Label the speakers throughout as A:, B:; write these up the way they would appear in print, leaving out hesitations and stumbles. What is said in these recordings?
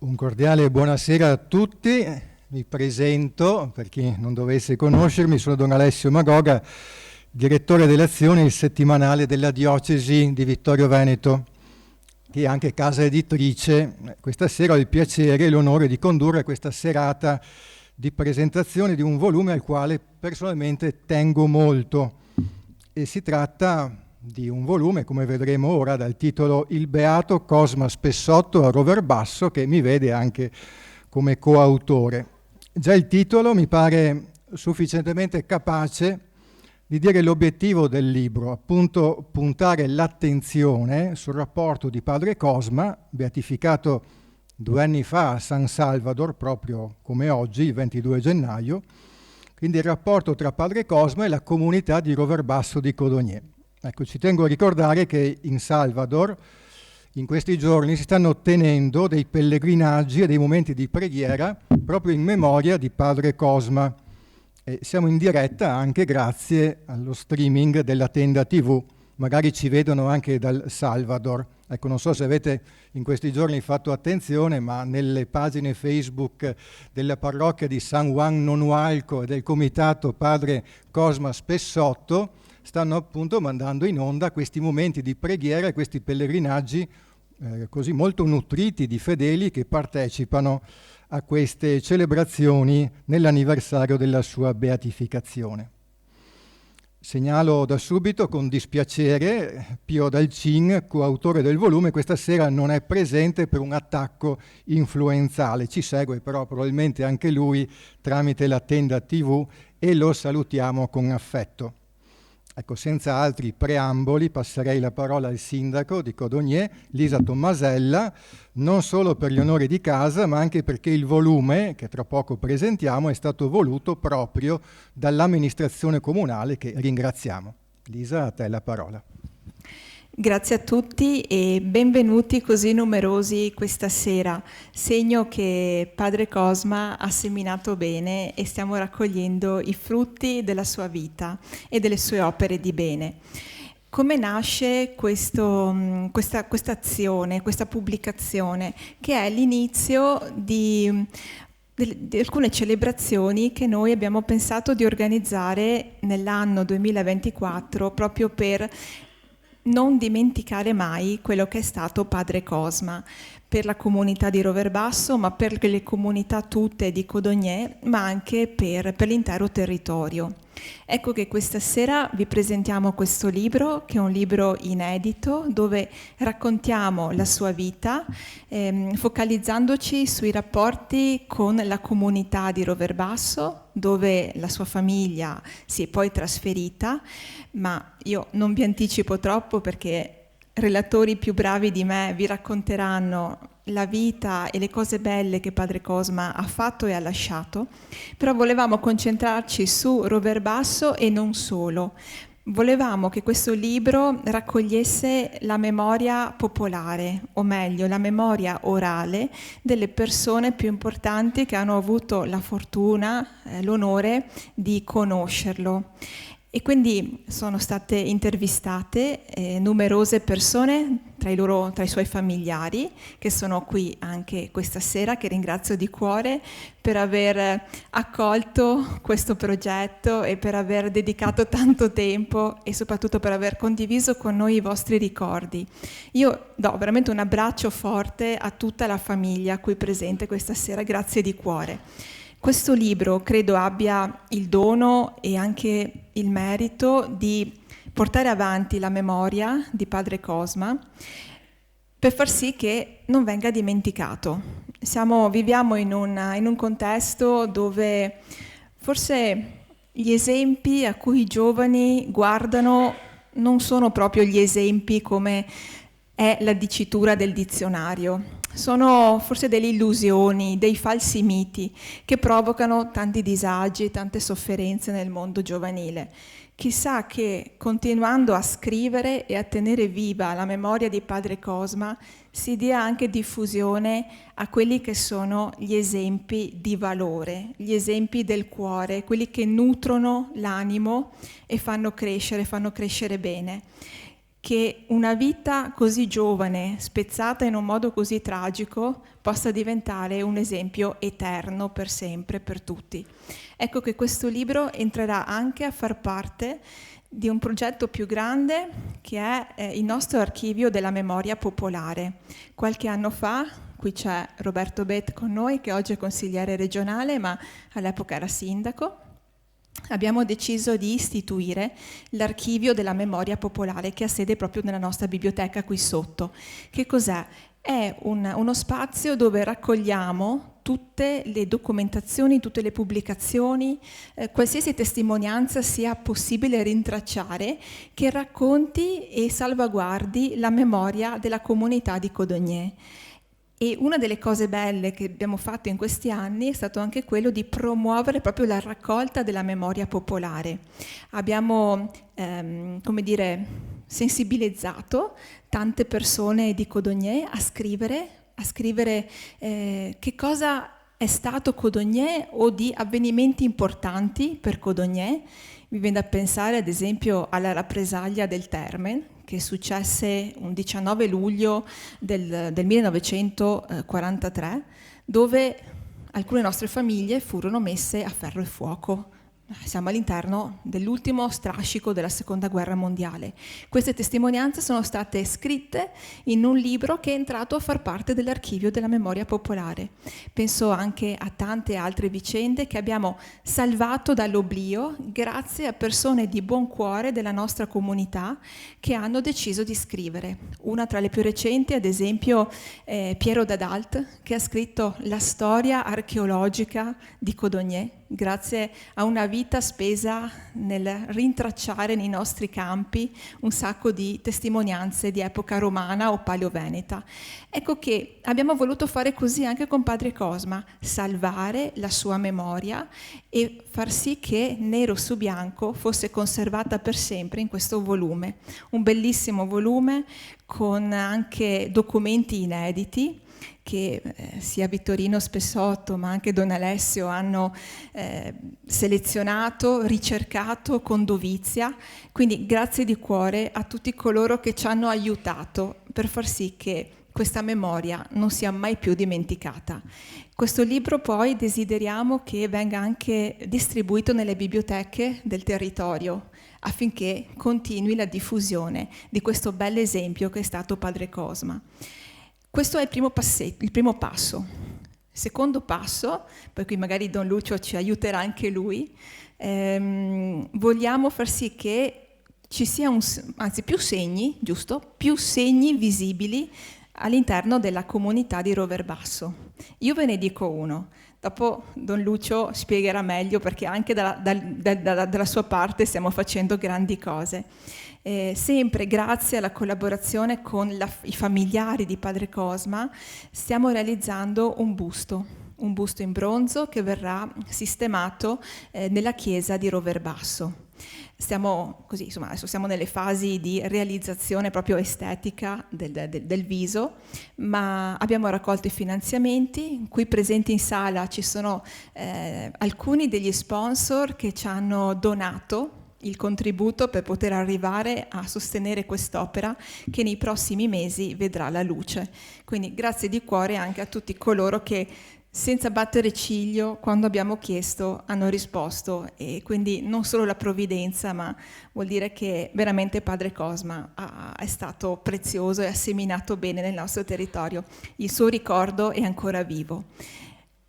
A: Un cordiale buonasera a tutti, mi presento per chi non dovesse conoscermi, sono Don Alessio Magoga, direttore delle azioni il settimanale della diocesi di Vittorio Veneto, che è anche casa editrice. Questa sera ho il piacere e l'onore di condurre questa serata di presentazione di un volume al quale personalmente tengo molto, e si tratta di un volume, come vedremo ora, dal titolo Il Beato Cosma Spessotto a Rover Basso, che mi vede anche come coautore. Già il titolo mi pare sufficientemente capace di dire l'obiettivo del libro, appunto puntare l'attenzione sul rapporto di padre Cosma, beatificato 2 anni fa a San Salvador, proprio come oggi, il 22 gennaio, quindi il rapporto tra padre Cosma e la comunità di Rover Basso di Codogné. Ecco, ci tengo a ricordare che in Salvador in questi giorni si stanno tenendo dei pellegrinaggi e dei momenti di preghiera proprio in memoria di padre Cosma. E siamo in diretta anche grazie allo streaming della Tenda TV, magari ci vedono anche dal Salvador. Ecco, non so se avete in questi giorni fatto attenzione, ma nelle pagine Facebook della parrocchia di San Juan Nonualco e del comitato padre Cosma Spessotto stanno appunto mandando in onda questi momenti di preghiera e questi pellegrinaggi così molto nutriti di fedeli che partecipano a queste celebrazioni nell'anniversario della sua beatificazione. Segnalo da subito con dispiacere Pio Dalcin, coautore del volume, questa sera non è presente per un attacco influenzale, ci segue però probabilmente anche lui tramite la Tenda TV e lo salutiamo con affetto. Ecco, senza altri preamboli passerei la parola al sindaco di Codogné, Lisa Tommasella, non solo per gli onori di casa, ma anche perché il volume, che tra poco presentiamo, è stato voluto proprio dall'amministrazione comunale, che ringraziamo. Lisa, a te la parola.
B: Grazie a tutti e benvenuti così numerosi questa sera, segno che padre Cosma ha seminato bene e stiamo raccogliendo i frutti della sua vita e delle sue opere di bene. Come nasce questa azione, questa pubblicazione, che è l'inizio di alcune celebrazioni che noi abbiamo pensato di organizzare nell'anno 2024 proprio per non dimenticare mai quello che è stato padre Cosma per la comunità di Rover Basso, ma per le comunità tutte di Codogné, ma anche per l'intero territorio. Ecco che questa sera vi presentiamo questo libro, che è un libro inedito, dove raccontiamo la sua vita, focalizzandoci sui rapporti con la comunità di Rover Basso, dove la sua famiglia si è poi trasferita, ma io non vi anticipo troppo perché relatori più bravi di me vi racconteranno la vita e le cose belle che padre Cosma ha fatto e ha lasciato, però volevamo concentrarci su Rover Basso e non solo. Volevamo che questo libro raccogliesse la memoria popolare, o meglio, la memoria orale delle persone più importanti che hanno avuto la fortuna, l'onore di conoscerlo. E quindi sono state intervistate numerose persone tra i suoi familiari, che sono qui anche questa sera, che ringrazio di cuore per aver accolto questo progetto e per aver dedicato tanto tempo e soprattutto per aver condiviso con noi i vostri ricordi. Io do veramente un abbraccio forte a tutta la famiglia qui presente questa sera, grazie di cuore. Questo libro credo abbia il dono e anche il merito di portare avanti la memoria di padre Cosma per far sì che non venga dimenticato. Viviamo in un contesto dove forse gli esempi a cui i giovani guardano non sono proprio gli esempi come è la dicitura del dizionario. Sono forse delle illusioni, dei falsi miti che provocano tanti disagi, tante sofferenze nel mondo giovanile. Chissà che continuando a scrivere e a tenere viva la memoria di padre Cosma si dia anche diffusione a quelli che sono gli esempi di valore, gli esempi del cuore, quelli che nutrono l'animo e fanno crescere bene. che una vita così giovane, spezzata in un modo così tragico, possa diventare un esempio eterno per sempre, per tutti. Ecco che questo libro entrerà anche a far parte di un progetto più grande che è il nostro archivio della memoria popolare. Qualche anno fa, qui c'è Roberto Bet con noi, che oggi è consigliere regionale, ma all'epoca era sindaco, abbiamo deciso di istituire l'archivio della memoria popolare che ha sede proprio nella nostra biblioteca qui sotto. Che cos'è? È uno spazio dove raccogliamo tutte le documentazioni, tutte le pubblicazioni, qualsiasi testimonianza sia possibile rintracciare che racconti e salvaguardi la memoria della comunità di Codogné. E una delle cose belle che abbiamo fatto in questi anni è stato anche quello di promuovere proprio la raccolta della memoria popolare. Abbiamo, sensibilizzato tante persone di Codogné a scrivere che cosa è stato Codogné o di avvenimenti importanti per Codogné. Mi viene da pensare ad esempio alla rappresaglia del Terme, che successe un 19 luglio del 1943, dove alcune nostre famiglie furono messe a ferro e fuoco. Siamo all'interno dell'ultimo strascico della Seconda Guerra Mondiale. Queste testimonianze sono state scritte in un libro che è entrato a far parte dell'archivio della memoria popolare. Penso anche a tante altre vicende che abbiamo salvato dall'oblio grazie a persone di buon cuore della nostra comunità che hanno deciso di scrivere. Una tra le più recenti, ad esempio, Piero Dadalt, che ha scritto la storia archeologica di Codogné, grazie a una vita spesa nel rintracciare nei nostri campi un sacco di testimonianze di epoca romana o paleoveneta. Ecco che abbiamo voluto fare così anche con Padre Cosma, salvare la sua memoria e far sì che nero su bianco fosse conservata per sempre in questo volume. Un bellissimo volume con anche documenti inediti che sia Vittorino Spessotto ma anche Don Alessio hanno selezionato, ricercato con dovizia. Quindi grazie di cuore a tutti coloro che ci hanno aiutato per far sì che questa memoria non sia mai più dimenticata. Questo libro poi desideriamo che venga anche distribuito nelle biblioteche del territorio affinché continui la diffusione di questo bel esempio che è stato Padre Cosma. Questo è il primo passo. Secondo passo, per cui magari Don Lucio ci aiuterà anche lui, vogliamo far sì che ci sia più segni, giusto? Più segni visibili all'interno della comunità di Roverbasso. Io ve ne dico uno, dopo Don Lucio spiegherà meglio perché anche dalla sua parte stiamo facendo grandi cose. Sempre grazie alla collaborazione con i familiari di Padre Cosma stiamo realizzando un busto in bronzo che verrà sistemato nella chiesa di Roverbasso. Adesso siamo nelle fasi di realizzazione proprio estetica del viso, ma abbiamo raccolto i finanziamenti. Qui presenti in sala ci sono alcuni degli sponsor che ci hanno donato il contributo per poter arrivare a sostenere quest'opera che nei prossimi mesi vedrà la luce. Quindi grazie di cuore anche a tutti coloro che senza battere ciglio quando abbiamo chiesto hanno risposto, e quindi non solo la provvidenza ma vuol dire che veramente Padre Cosma è stato prezioso e ha seminato bene nel nostro territorio. Il suo ricordo è ancora vivo.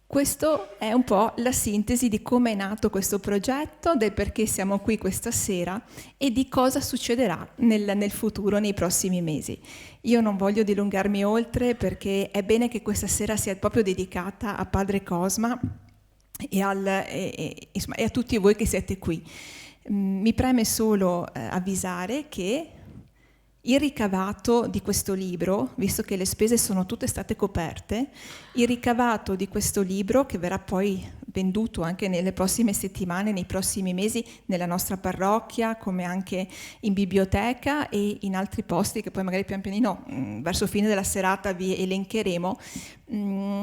B: Questo è un po' la sintesi di come è nato questo progetto, del perché siamo qui questa sera e di cosa succederà nel futuro, nei prossimi mesi. Io non voglio dilungarmi oltre perché è bene che questa sera sia proprio dedicata a Padre Cosma e a tutti voi che siete qui. Mi preme solo avvisare che il ricavato di questo libro, visto che le spese sono tutte state coperte, il ricavato di questo libro, che verrà poi venduto anche nelle prossime settimane, nei prossimi mesi, nella nostra parrocchia, come anche in biblioteca e in altri posti che poi magari pian pianino verso fine della serata vi elencheremo.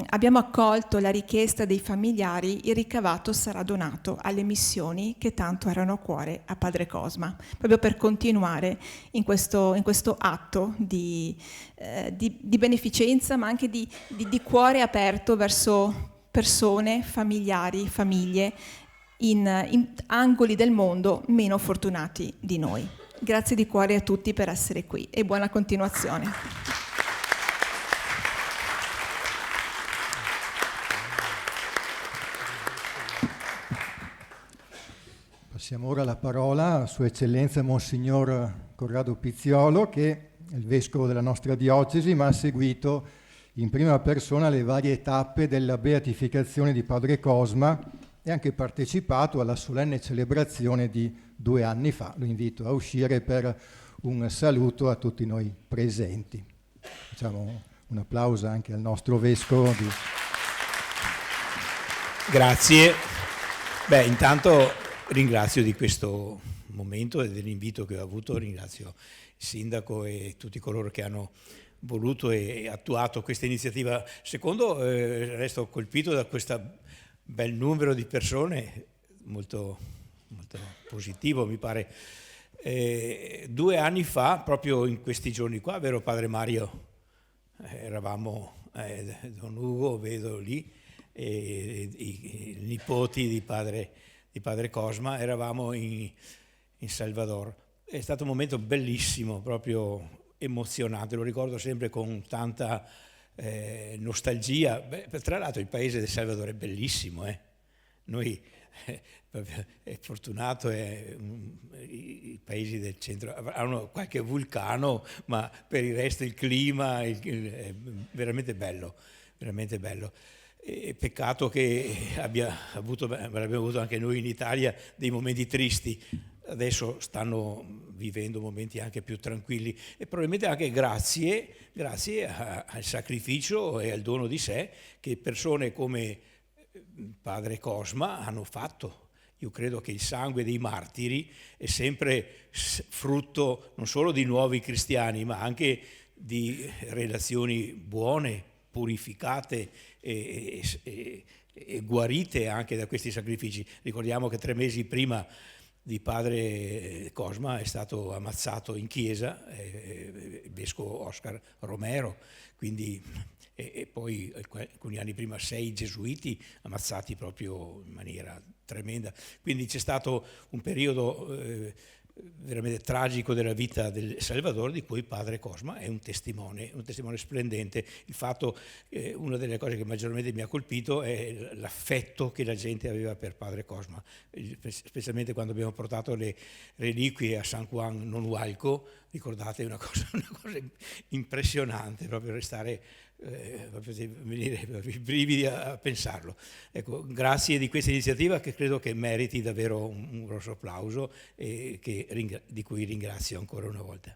B: Abbiamo accolto la richiesta dei familiari, il ricavato sarà donato alle missioni che tanto erano a cuore a Padre Cosma, proprio per continuare in questo atto di beneficenza, ma anche di cuore aperto verso persone, familiari, famiglie in angoli del mondo meno fortunati di noi. Grazie di cuore a tutti per essere qui e buona continuazione.
A: Passiamo ora la parola a Sua Eccellenza Monsignor Corrado Pizziolo, che è il Vescovo della nostra diocesi, ma ha seguito in prima persona le varie tappe della beatificazione di Padre Cosma e anche partecipato alla solenne celebrazione di 2 anni fa. Lo invito a uscire per un saluto a tutti noi presenti. Facciamo un applauso anche al nostro Vescovo.
C: Grazie. Intanto ringrazio di questo momento e dell'invito che ho avuto, ringrazio il Sindaco e tutti coloro che hanno voluto e attuato questa iniziativa. Secondo, resto colpito da questo bel numero di persone, molto, molto positivo mi pare. 2 anni fa, proprio in questi giorni qua, vero Padre Mario? Eravamo, Don Ugo, vedo lì, i nipoti di Padre Cosma, eravamo in Salvador. È stato un momento bellissimo, proprio emozionante, lo ricordo sempre con tanta nostalgia. Tra l'altro il paese del Salvador è bellissimo, Noi è fortunato, i paesi del centro hanno qualche vulcano, ma per il resto il clima è veramente bello, veramente bello. Peccato che abbiamo avuto anche noi in Italia dei momenti tristi. Adesso stanno vivendo momenti anche più tranquilli e probabilmente anche grazie al sacrificio e al dono di sé che persone come Padre Cosma hanno fatto. Io credo che il sangue dei martiri è sempre frutto non solo di nuovi cristiani, ma anche di relazioni buone, purificate e guarite anche da questi sacrifici. Ricordiamo che 3 mesi prima di Padre Cosma è stato ammazzato in chiesa il vescovo Oscar Romero, quindi, e poi alcuni anni prima 6 gesuiti ammazzati proprio in maniera tremenda. Quindi c'è stato un periodo veramente tragico della vita del Salvador, di cui Padre Cosma è un testimone splendente. Il fatto, una delle cose che maggiormente mi ha colpito è l'affetto che la gente aveva per Padre Cosma, specialmente quando abbiamo portato le reliquie a San Juan Nonualco. Ricordate, una cosa impressionante, proprio restare proprio venire i brividi a pensarlo. Ecco, grazie di questa iniziativa che credo che meriti davvero un grosso applauso e di cui ringrazio ancora una volta.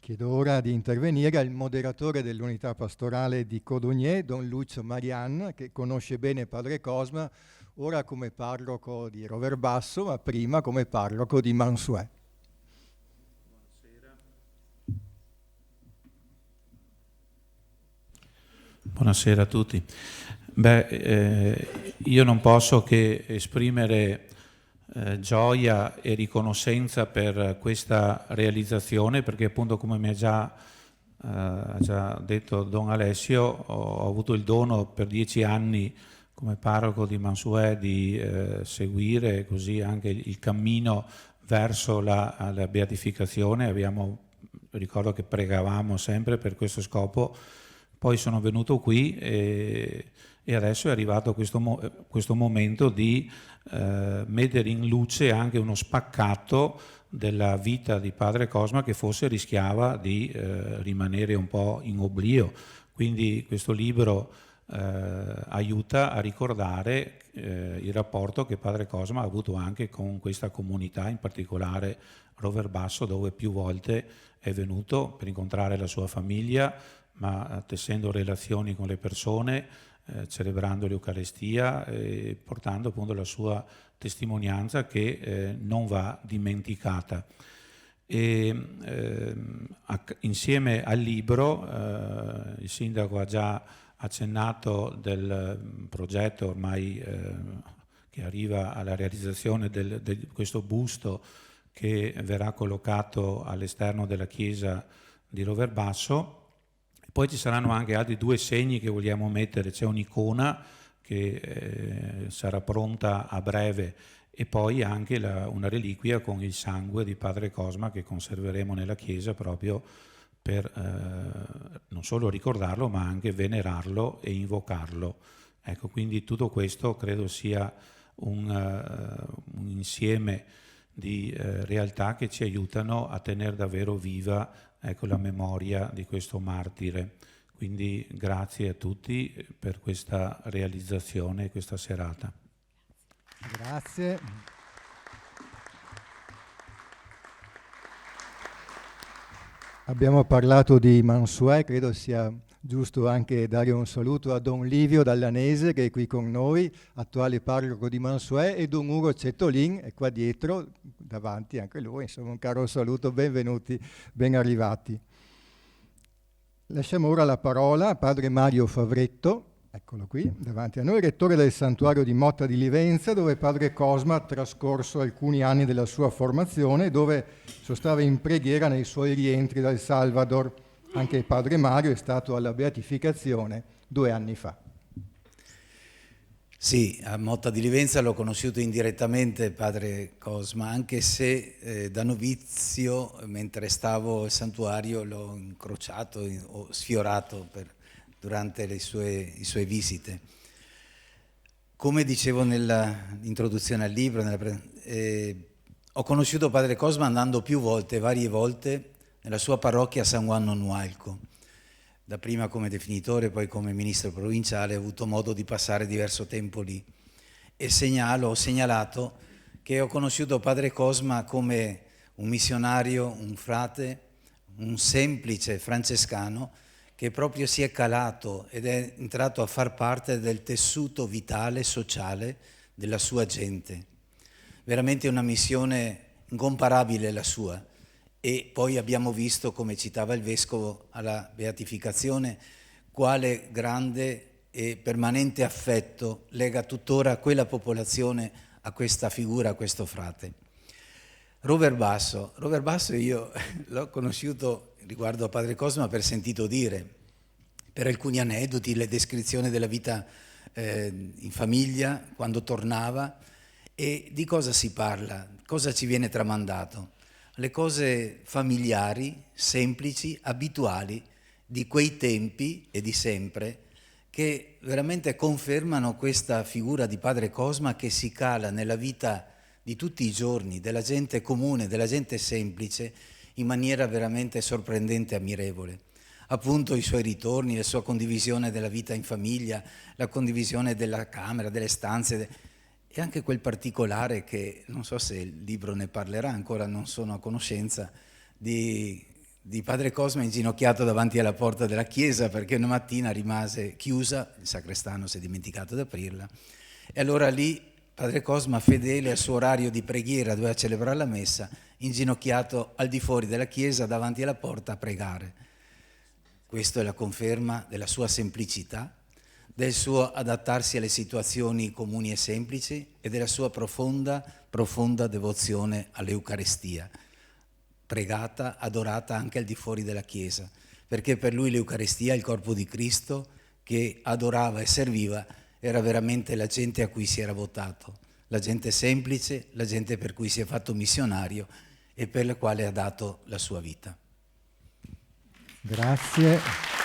A: Chiedo ora di intervenire il moderatore dell'unità pastorale di Codogné, Don Lucio Marian, che conosce bene Padre Cosma, ora come parroco di Roverbasso, ma prima come parroco di Mansuet.
D: Buonasera a tutti. Io non posso che esprimere gioia e riconoscenza per questa realizzazione, perché appunto, come mi ha già detto Don Alessio, ho avuto il dono per 10 anni come parroco di Mansuet di seguire così anche il cammino verso la beatificazione. Ricordo che pregavamo sempre per questo scopo. Poi sono venuto qui e adesso è arrivato questo momento di mettere in luce anche uno spaccato della vita di Padre Cosma che forse rischiava di rimanere un po' in oblio. Quindi questo libro aiuta a ricordare il rapporto che Padre Cosma ha avuto anche con questa comunità, in particolare Roverbasso, dove più volte è venuto per incontrare la sua famiglia, ma tessendo relazioni con le persone, celebrando l'Eucarestia e portando appunto la sua testimonianza che non va dimenticata. E insieme al libro il sindaco ha già accennato del progetto ormai che arriva alla realizzazione di questo busto che verrà collocato all'esterno della chiesa di Roverbasso. Poi ci saranno anche altri 2 segni che vogliamo mettere, c'è un'icona che sarà pronta a breve e poi anche una reliquia con il sangue di Padre Cosma che conserveremo nella chiesa proprio per non solo ricordarlo ma anche venerarlo e invocarlo. Ecco, quindi tutto questo credo sia un insieme di realtà che ci aiutano a tenere davvero viva, ecco, la memoria di questo martire. Quindi grazie a tutti per questa realizzazione, questa serata.
A: Grazie. Abbiamo parlato di Mansuè, credo sia giusto anche dare un saluto a Don Livio Dallanese che è qui con noi, attuale parroco di Mansuè, e Don Ugo Cetolin è qua dietro, davanti anche lui, insomma un caro saluto, benvenuti, ben arrivati. Lasciamo ora la parola a Padre Mario Favretto, eccolo qui, davanti a noi, rettore del santuario di Motta di Livenza, dove Padre Cosma ha trascorso alcuni anni della sua formazione, dove sostava in preghiera nei suoi rientri dal Salvador. Anche Padre Mario è stato alla beatificazione 2 anni fa.
E: Sì, a Motta di Livenza l'ho conosciuto indirettamente Padre Cosma, anche se da novizio, mentre stavo al santuario, l'ho incrociato o sfiorato durante le sue visite. Come dicevo nell'introduzione al libro, ho conosciuto Padre Cosma andando varie volte, nella sua parrocchia a San Juan Nualco. Dapprima come definitore, poi come ministro provinciale, ho avuto modo di passare diverso tempo lì. E ho segnalato che ho conosciuto Padre Cosma come un missionario, un frate, un semplice francescano che proprio si è calato ed è entrato a far parte del tessuto vitale, sociale della sua gente. Veramente una missione incomparabile la sua. E poi abbiamo visto, come citava il Vescovo alla beatificazione, quale grande e permanente affetto lega tuttora quella popolazione a questa figura, a questo frate. Roverbasso io l'ho conosciuto riguardo a Padre Cosma per sentito dire, per alcuni aneddoti, le descrizioni della vita in famiglia, quando tornava, e di cosa si parla, cosa ci viene tramandato. Le cose familiari, semplici, abituali di quei tempi e di sempre, che veramente confermano questa figura di Padre Cosma che si cala nella vita di tutti i giorni, della gente comune, della gente semplice, in maniera veramente sorprendente e ammirevole. Appunto i suoi ritorni, la sua condivisione della vita in famiglia, la condivisione della camera, delle stanze, e anche quel particolare che non so se il libro ne parlerà, ancora non sono a conoscenza, di Padre Cosma inginocchiato davanti alla porta della chiesa perché una mattina rimase chiusa, il sacrestano si è dimenticato di aprirla, e allora lì Padre Cosma, fedele al suo orario di preghiera, doveva celebrare la messa, inginocchiato al di fuori della chiesa davanti alla porta a pregare. Questa è la conferma della sua semplicità, del suo adattarsi alle situazioni comuni e semplici e della sua profonda devozione all'Eucarestia, pregata, adorata anche al di fuori della Chiesa, perché per lui l'Eucarestia, il corpo di Cristo, che adorava e serviva, era veramente la gente a cui si era votato, la gente semplice, la gente per cui si è fatto missionario e per la quale ha dato la sua vita.
A: Grazie.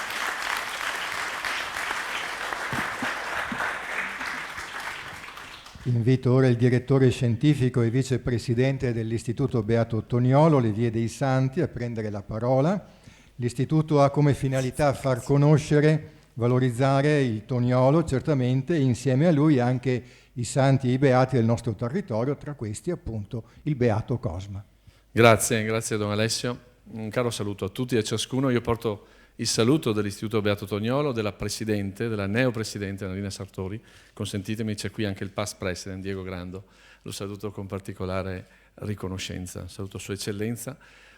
A: Invito ora il direttore scientifico e vicepresidente dell'Istituto Beato Toniolo, Le Vie dei Santi, a prendere la parola. L'Istituto ha come finalità far conoscere, valorizzare il Toniolo, certamente, e insieme a lui anche i santi e i beati del nostro territorio, tra questi appunto il beato Cosma.
F: Grazie Don Alessio. Un caro saluto a tutti e a ciascuno. Io porto il saluto dell'Istituto Beato Toniolo, della Presidente, della neopresidente Annalina Sartori. Consentitemi, c'è qui anche il past president Diego Grando. Lo saluto con particolare riconoscenza. Saluto Sua Eccellenza.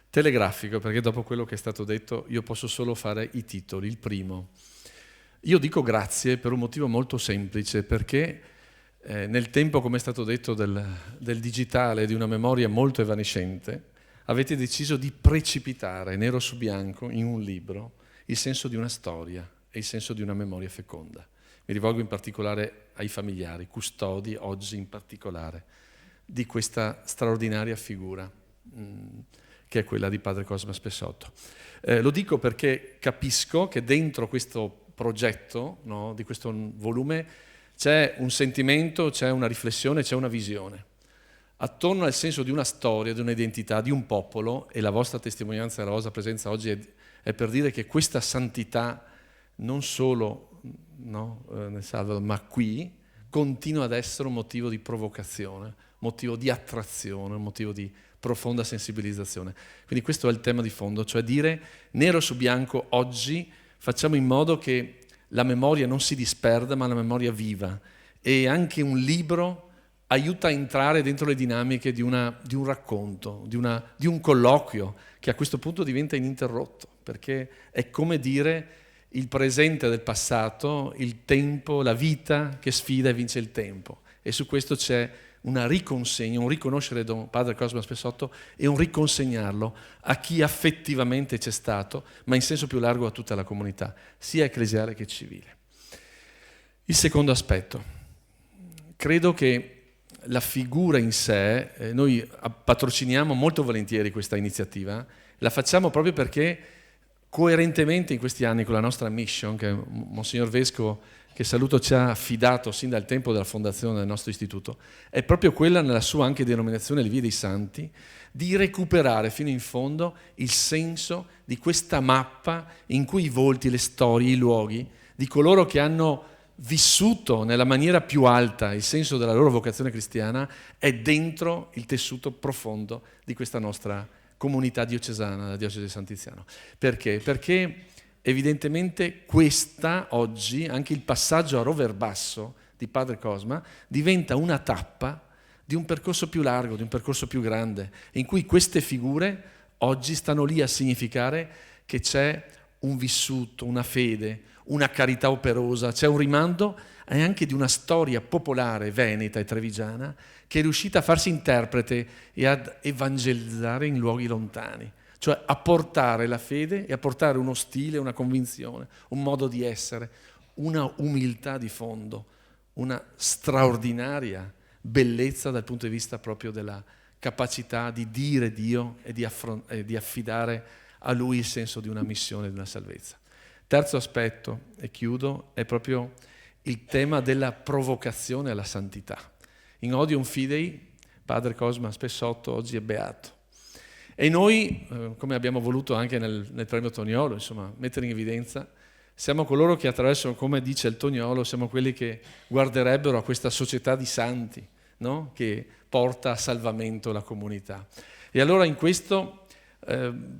F: Telegrafico, perché dopo quello che è stato detto io posso solo fare i titoli. Il primo. Io dico grazie per un motivo molto semplice, perché nel tempo, come è stato detto, del digitale, di una memoria molto evanescente, avete deciso di precipitare nero su bianco in un libro il senso di una storia e il senso di una memoria feconda. Mi rivolgo in particolare ai familiari, custodi oggi in particolare, di questa straordinaria figura che è quella di Padre Cosma Spessotto. Lo dico perché capisco che dentro questo progetto, no, di questo volume, c'è un sentimento, c'è una riflessione, c'è una visione. Attorno al senso di una storia, di un'identità, di un popolo, e la vostra testimonianza e la vostra presenza oggi è per dire che questa santità non solo nel Salvador, ma qui continua ad essere un motivo di provocazione, motivo di attrazione, un motivo di profonda sensibilizzazione. Quindi questo è il tema di fondo, cioè dire nero su bianco oggi facciamo in modo che la memoria non si disperda, ma la memoria viva, e anche un libro aiuta a entrare dentro le dinamiche di un racconto, di un colloquio che a questo punto diventa ininterrotto, perché è come dire il presente del passato, il tempo, la vita che sfida e vince il tempo. E su questo c'è una riconsegna, un riconoscere Don Padre Cosma Spessotto e un riconsegnarlo a chi affettivamente c'è stato, ma in senso più largo a tutta la comunità, sia ecclesiale che civile. Il secondo aspetto. Credo che la figura in sé, noi patrociniamo molto volentieri questa iniziativa, la facciamo proprio perché coerentemente in questi anni con la nostra mission, che Monsignor Vescovo, che saluto, ci ha affidato sin dal tempo della fondazione del nostro istituto, è proprio quella, nella sua anche denominazione Le Vie dei Santi, di recuperare fino in fondo il senso di questa mappa in cui i volti, le storie, i luoghi di coloro che hanno vissuto nella maniera più alta il senso della loro vocazione cristiana è dentro il tessuto profondo di questa nostra comunità diocesana, la diocesi di San Tiziano. Perché? Perché evidentemente questa oggi, anche il passaggio a Rover Basso di Padre Cosma, diventa una tappa di un percorso più largo, di un percorso più grande, in cui queste figure oggi stanno lì a significare che c'è un vissuto, una fede, una carità operosa, c'è un rimando anche di una storia popolare veneta e trevigiana che è riuscita a farsi interprete e ad evangelizzare in luoghi lontani, cioè a portare la fede e a portare uno stile, una convinzione, un modo di essere, una umiltà di fondo, una straordinaria bellezza dal punto di vista proprio della capacità di dire Dio e di affidare a Lui il senso di una missione, di una salvezza. Terzo aspetto, e chiudo, è proprio il tema della provocazione alla santità. In Odium Fidei, Padre Cosma Spessotto oggi è beato. E noi, come abbiamo voluto anche nel premio Toniolo, insomma, mettere in evidenza, siamo coloro che attraverso, come dice il Toniolo, siamo quelli che guarderebbero a questa società di santi, no? Che porta a salvamento la comunità. E allora in questo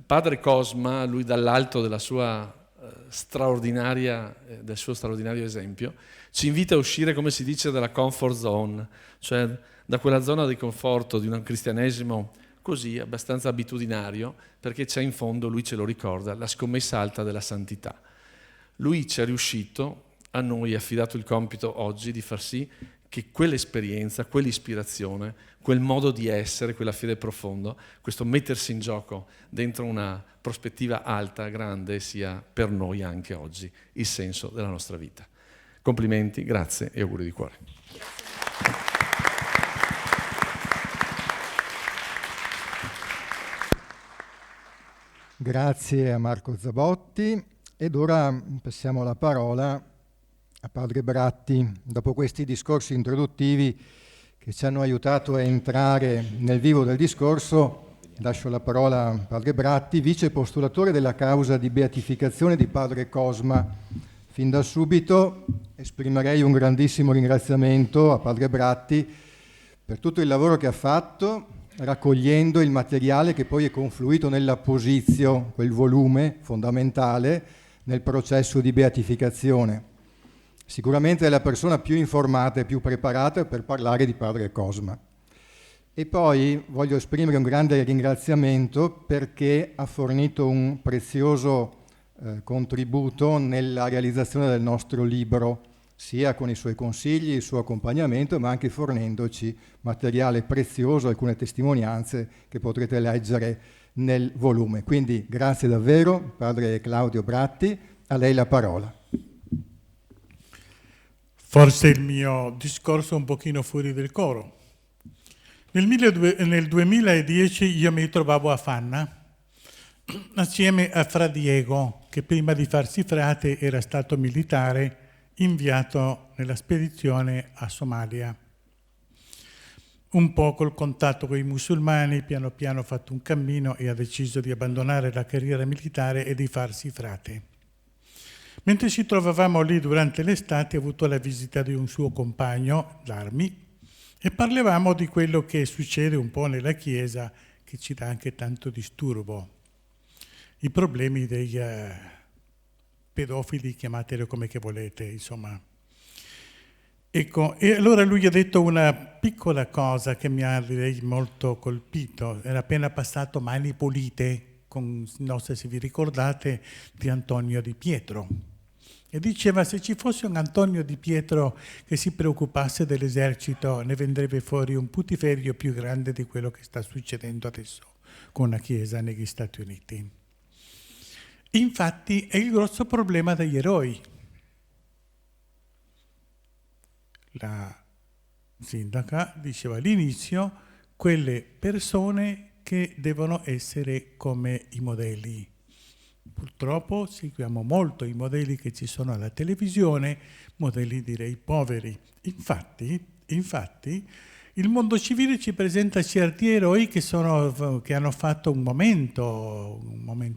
F: Padre Cosma, lui dall'alto della sua del suo straordinario esempio, ci invita a uscire, come si dice, dalla comfort zone, cioè da quella zona di conforto di un cristianesimo così abbastanza abitudinario, perché c'è in fondo, lui ce lo ricorda, la scommessa alta della santità. Lui ci è riuscito, a noi è affidato il compito oggi di far sì che quell'esperienza, quell'ispirazione, quel modo di essere, quella fede profonda, questo mettersi in gioco dentro una prospettiva alta, grande, sia per noi anche oggi il senso della nostra vita. Complimenti, grazie e auguri di cuore.
A: Grazie a Marco Zabotti ed ora passiamo la parola a Padre Bratti. Dopo questi discorsi introduttivi che ci hanno aiutato a entrare nel vivo del discorso, lascio la parola a Padre Bratti, vice postulatore della causa di beatificazione di Padre Cosma, fin da subito esprimerei un grandissimo ringraziamento a Padre Bratti per tutto il lavoro che ha fatto, raccogliendo il materiale che poi è confluito nell'Appositio, quel volume fondamentale nel processo di beatificazione. Sicuramente è la persona più informata e più preparata per parlare di Padre Cosma. E poi voglio esprimere un grande ringraziamento perché ha fornito un prezioso contributo nella realizzazione del nostro libro, sia con i suoi consigli, il suo accompagnamento, ma anche fornendoci materiale prezioso, alcune testimonianze che potrete leggere nel volume. Quindi grazie davvero, Padre Claudio Bratti, a lei la parola.
G: Forse il mio discorso è un pochino fuori del coro. Nel 2010 io mi trovavo a Fanna assieme a Fra Diego, che prima di farsi frate era stato militare inviato nella spedizione a Somalia. Un po' col contatto con i musulmani, piano piano ha fatto un cammino e ha deciso di abbandonare la carriera militare e di farsi frate. Mentre ci trovavamo lì durante l'estate, ho avuto la visita di un suo compagno, l'Armi, e parlavamo di quello che succede un po' nella Chiesa, che ci dà anche tanto disturbo. I problemi dei pedofili, chiamateli come che volete, insomma. Ecco, e allora lui ha detto una piccola cosa che mi ha direi molto colpito. Era appena passato Mani Pulite, non so se vi ricordate, di Antonio Di Pietro. E diceva, se ci fosse un Antonio Di Pietro che si preoccupasse dell'esercito, ne vendrebbe fuori un putiferio più grande di quello che sta succedendo adesso con la Chiesa negli Stati Uniti. Infatti è il grosso problema degli eroi. La sindaca diceva all'inizio, quelle persone che devono essere come i modelli. Purtroppo seguiamo molto i modelli che ci sono alla televisione, modelli direi poveri. Infatti, il mondo civile ci presenta certi eroi che hanno fatto un momento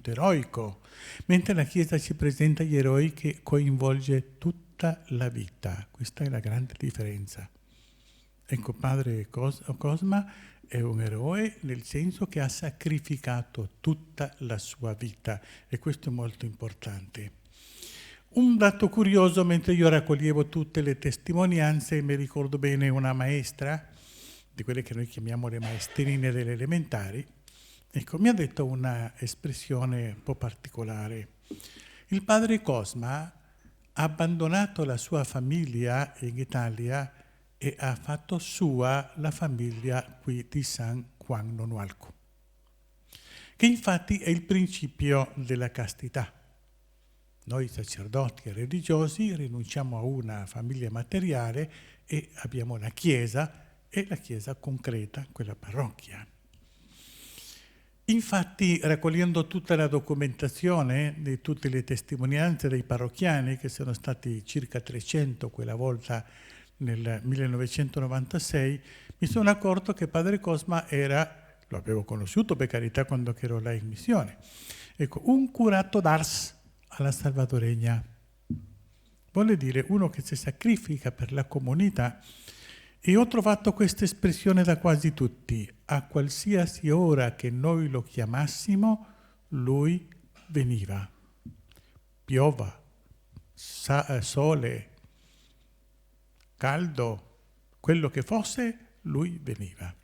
G: eroico, mentre la Chiesa ci presenta gli eroi che coinvolge tutta la vita. Questa è la grande differenza. Ecco, Padre Cosma è un eroe nel senso che ha sacrificato tutta la sua vita e questo è molto importante. Un dato curioso, mentre io raccoglievo tutte le testimonianze, mi ricordo bene una maestra, di quelle che noi chiamiamo le maestrine delle elementari, ecco, mi ha detto una espressione un po' particolare. Il Padre Cosma ha abbandonato la sua famiglia in Italia e ha fatto sua la famiglia qui di San Juan Nonualco, che infatti è il principio della castità. Noi sacerdoti e religiosi rinunciamo a una famiglia materiale e abbiamo la Chiesa e la Chiesa concreta, quella parrocchia. Infatti, raccogliendo tutta la documentazione di tutte le testimonianze dei parrocchiani, che sono stati circa 300 quella volta nel 1996, mi sono accorto che Padre Cosma lo avevo conosciuto per carità quando ero là in missione, ecco, un curato d'ars alla salvadoregna. Vuole dire uno che si sacrifica per la comunità. E ho trovato questa espressione da quasi tutti. A qualsiasi ora che noi lo chiamassimo, lui veniva. Piova, sole, caldo, quello che fosse, lui veniva.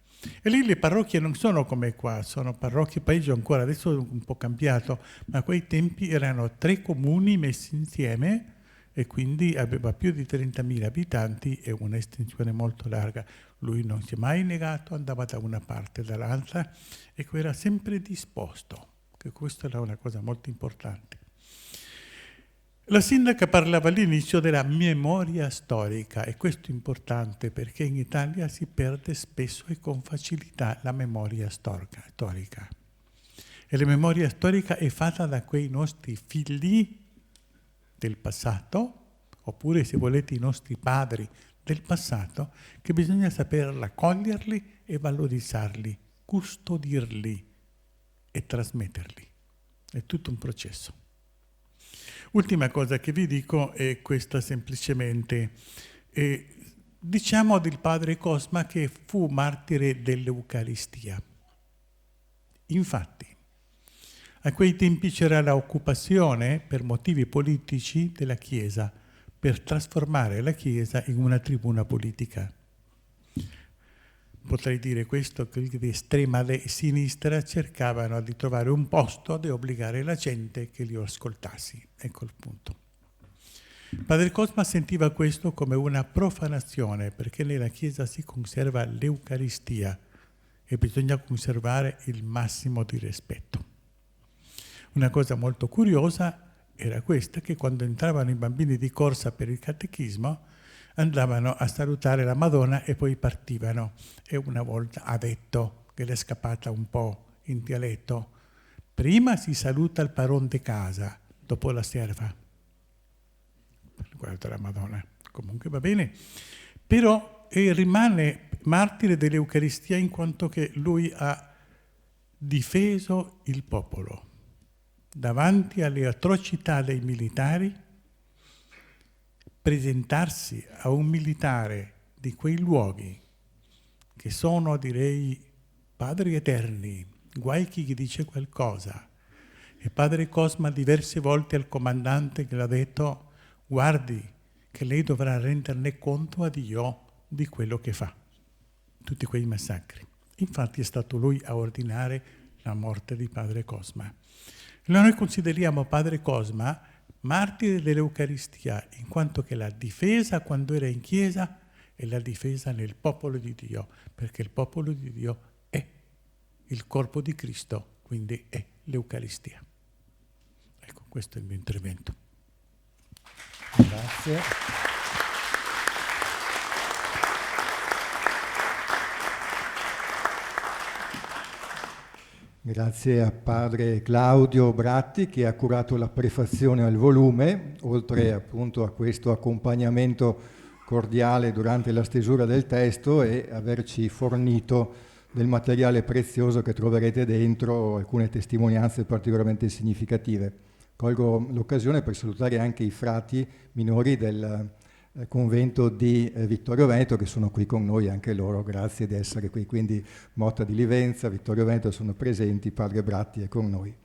G: E lì le parrocchie non sono come qua, sono parrocchie, peggio ancora, adesso è un po' cambiato, ma a quei tempi erano 3 comuni messi insieme e quindi aveva più di 30.000 abitanti e un'estensione molto larga. Lui non si è mai negato, andava da una parte e dall'altra e era sempre disposto, che questa era una cosa molto importante. La sindaca parlava all'inizio della memoria storica e questo è importante perché in Italia si perde spesso e con facilità la memoria storica. E la memoria storica è fatta da quei nostri figli del passato, oppure se volete i nostri padri del passato, che bisogna saper raccoglierli e valorizzarli, custodirli e trasmetterli. È tutto un processo. Ultima cosa che vi dico è questa semplicemente. Diciamo del padre Cosma che fu martire dell'Eucaristia. Infatti, a quei tempi c'era l'occupazione per motivi politici della Chiesa, per trasformare la Chiesa in una tribuna politica. Potrei dire questo, che di estrema sinistra cercavano di trovare un posto e obbligare la gente che li ascoltassi. Ecco il punto. Padre Cosma sentiva questo come una profanazione, perché nella Chiesa si conserva l'Eucaristia e bisogna conservare il massimo di rispetto. Una cosa molto curiosa era questa, che quando entravano i bambini di corsa per il catechismo, andavano a salutare la Madonna e poi partivano. E una volta ha detto, che le è scappata un po' in dialetto, prima si saluta il padron di casa, dopo la serva. Guarda la Madonna, comunque va bene. Però rimane martire dell'Eucaristia in quanto che lui ha difeso il popolo davanti alle atrocità dei militari. Presentarsi a un militare di quei luoghi che sono, direi, padri eterni, guai chi gli dice qualcosa. E padre Cosma diverse volte al comandante che l'ha detto: guardi che lei dovrà renderne conto a Dio di quello che fa. Tutti quei massacri. Infatti è stato lui a ordinare la morte di padre Cosma. Allora noi consideriamo padre Cosma martire dell'Eucaristia, in quanto che la difesa quando era in chiesa è la difesa nel popolo di Dio, perché il popolo di Dio è il corpo di Cristo, quindi è l'Eucaristia. Ecco, questo è il mio intervento.
A: Grazie. Grazie a padre Claudio Bratti che ha curato la prefazione al volume, oltre appunto a questo accompagnamento cordiale durante la stesura del testo e averci fornito del materiale prezioso che troverete dentro, alcune testimonianze particolarmente significative. Colgo l'occasione per salutare anche i frati minori del convento di Vittorio Veneto che sono qui con noi, anche loro grazie di essere qui, quindi Motta di Livenza, Vittorio Veneto sono presenti, padre Bratti è con noi.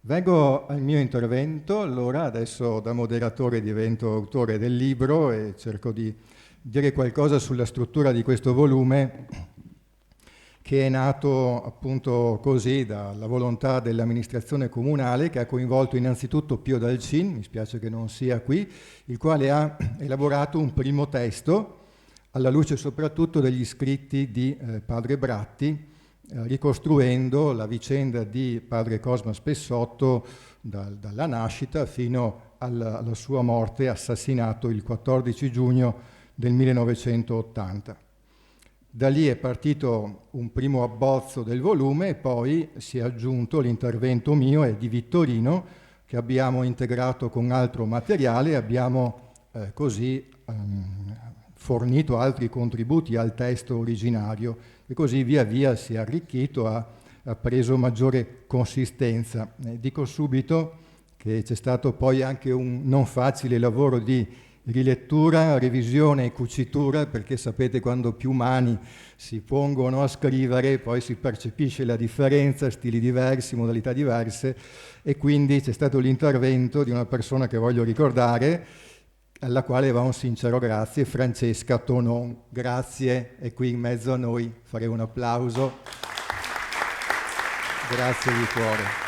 A: Vengo al mio intervento, allora adesso da moderatore divento autore del libro e cerco di dire qualcosa sulla struttura di questo volume che è nato appunto così dalla volontà dell'amministrazione comunale che ha coinvolto innanzitutto Pio Dalcin, mi spiace che non sia qui, il quale ha elaborato un primo testo alla luce soprattutto degli scritti di padre Bratti, ricostruendo la vicenda di padre Cosma Spessotto dalla nascita fino alla sua morte, assassinato il 14 giugno del 1980. Da lì è partito un primo abbozzo del volume e poi si è aggiunto l'intervento mio e di Vittorino che abbiamo integrato con altro materiale e abbiamo così fornito altri contributi al testo originario e così via via si è arricchito, ha preso maggiore consistenza. Dico subito che c'è stato poi anche un non facile lavoro di rilettura, revisione e cucitura, perché sapete quando più mani si pongono a scrivere poi si percepisce la differenza, stili diversi, modalità diverse e quindi c'è stato l'intervento di una persona che voglio ricordare, alla quale va un sincero grazie, Francesca Tonon. Grazie, è qui in mezzo a noi, farei un applauso. Grazie di cuore.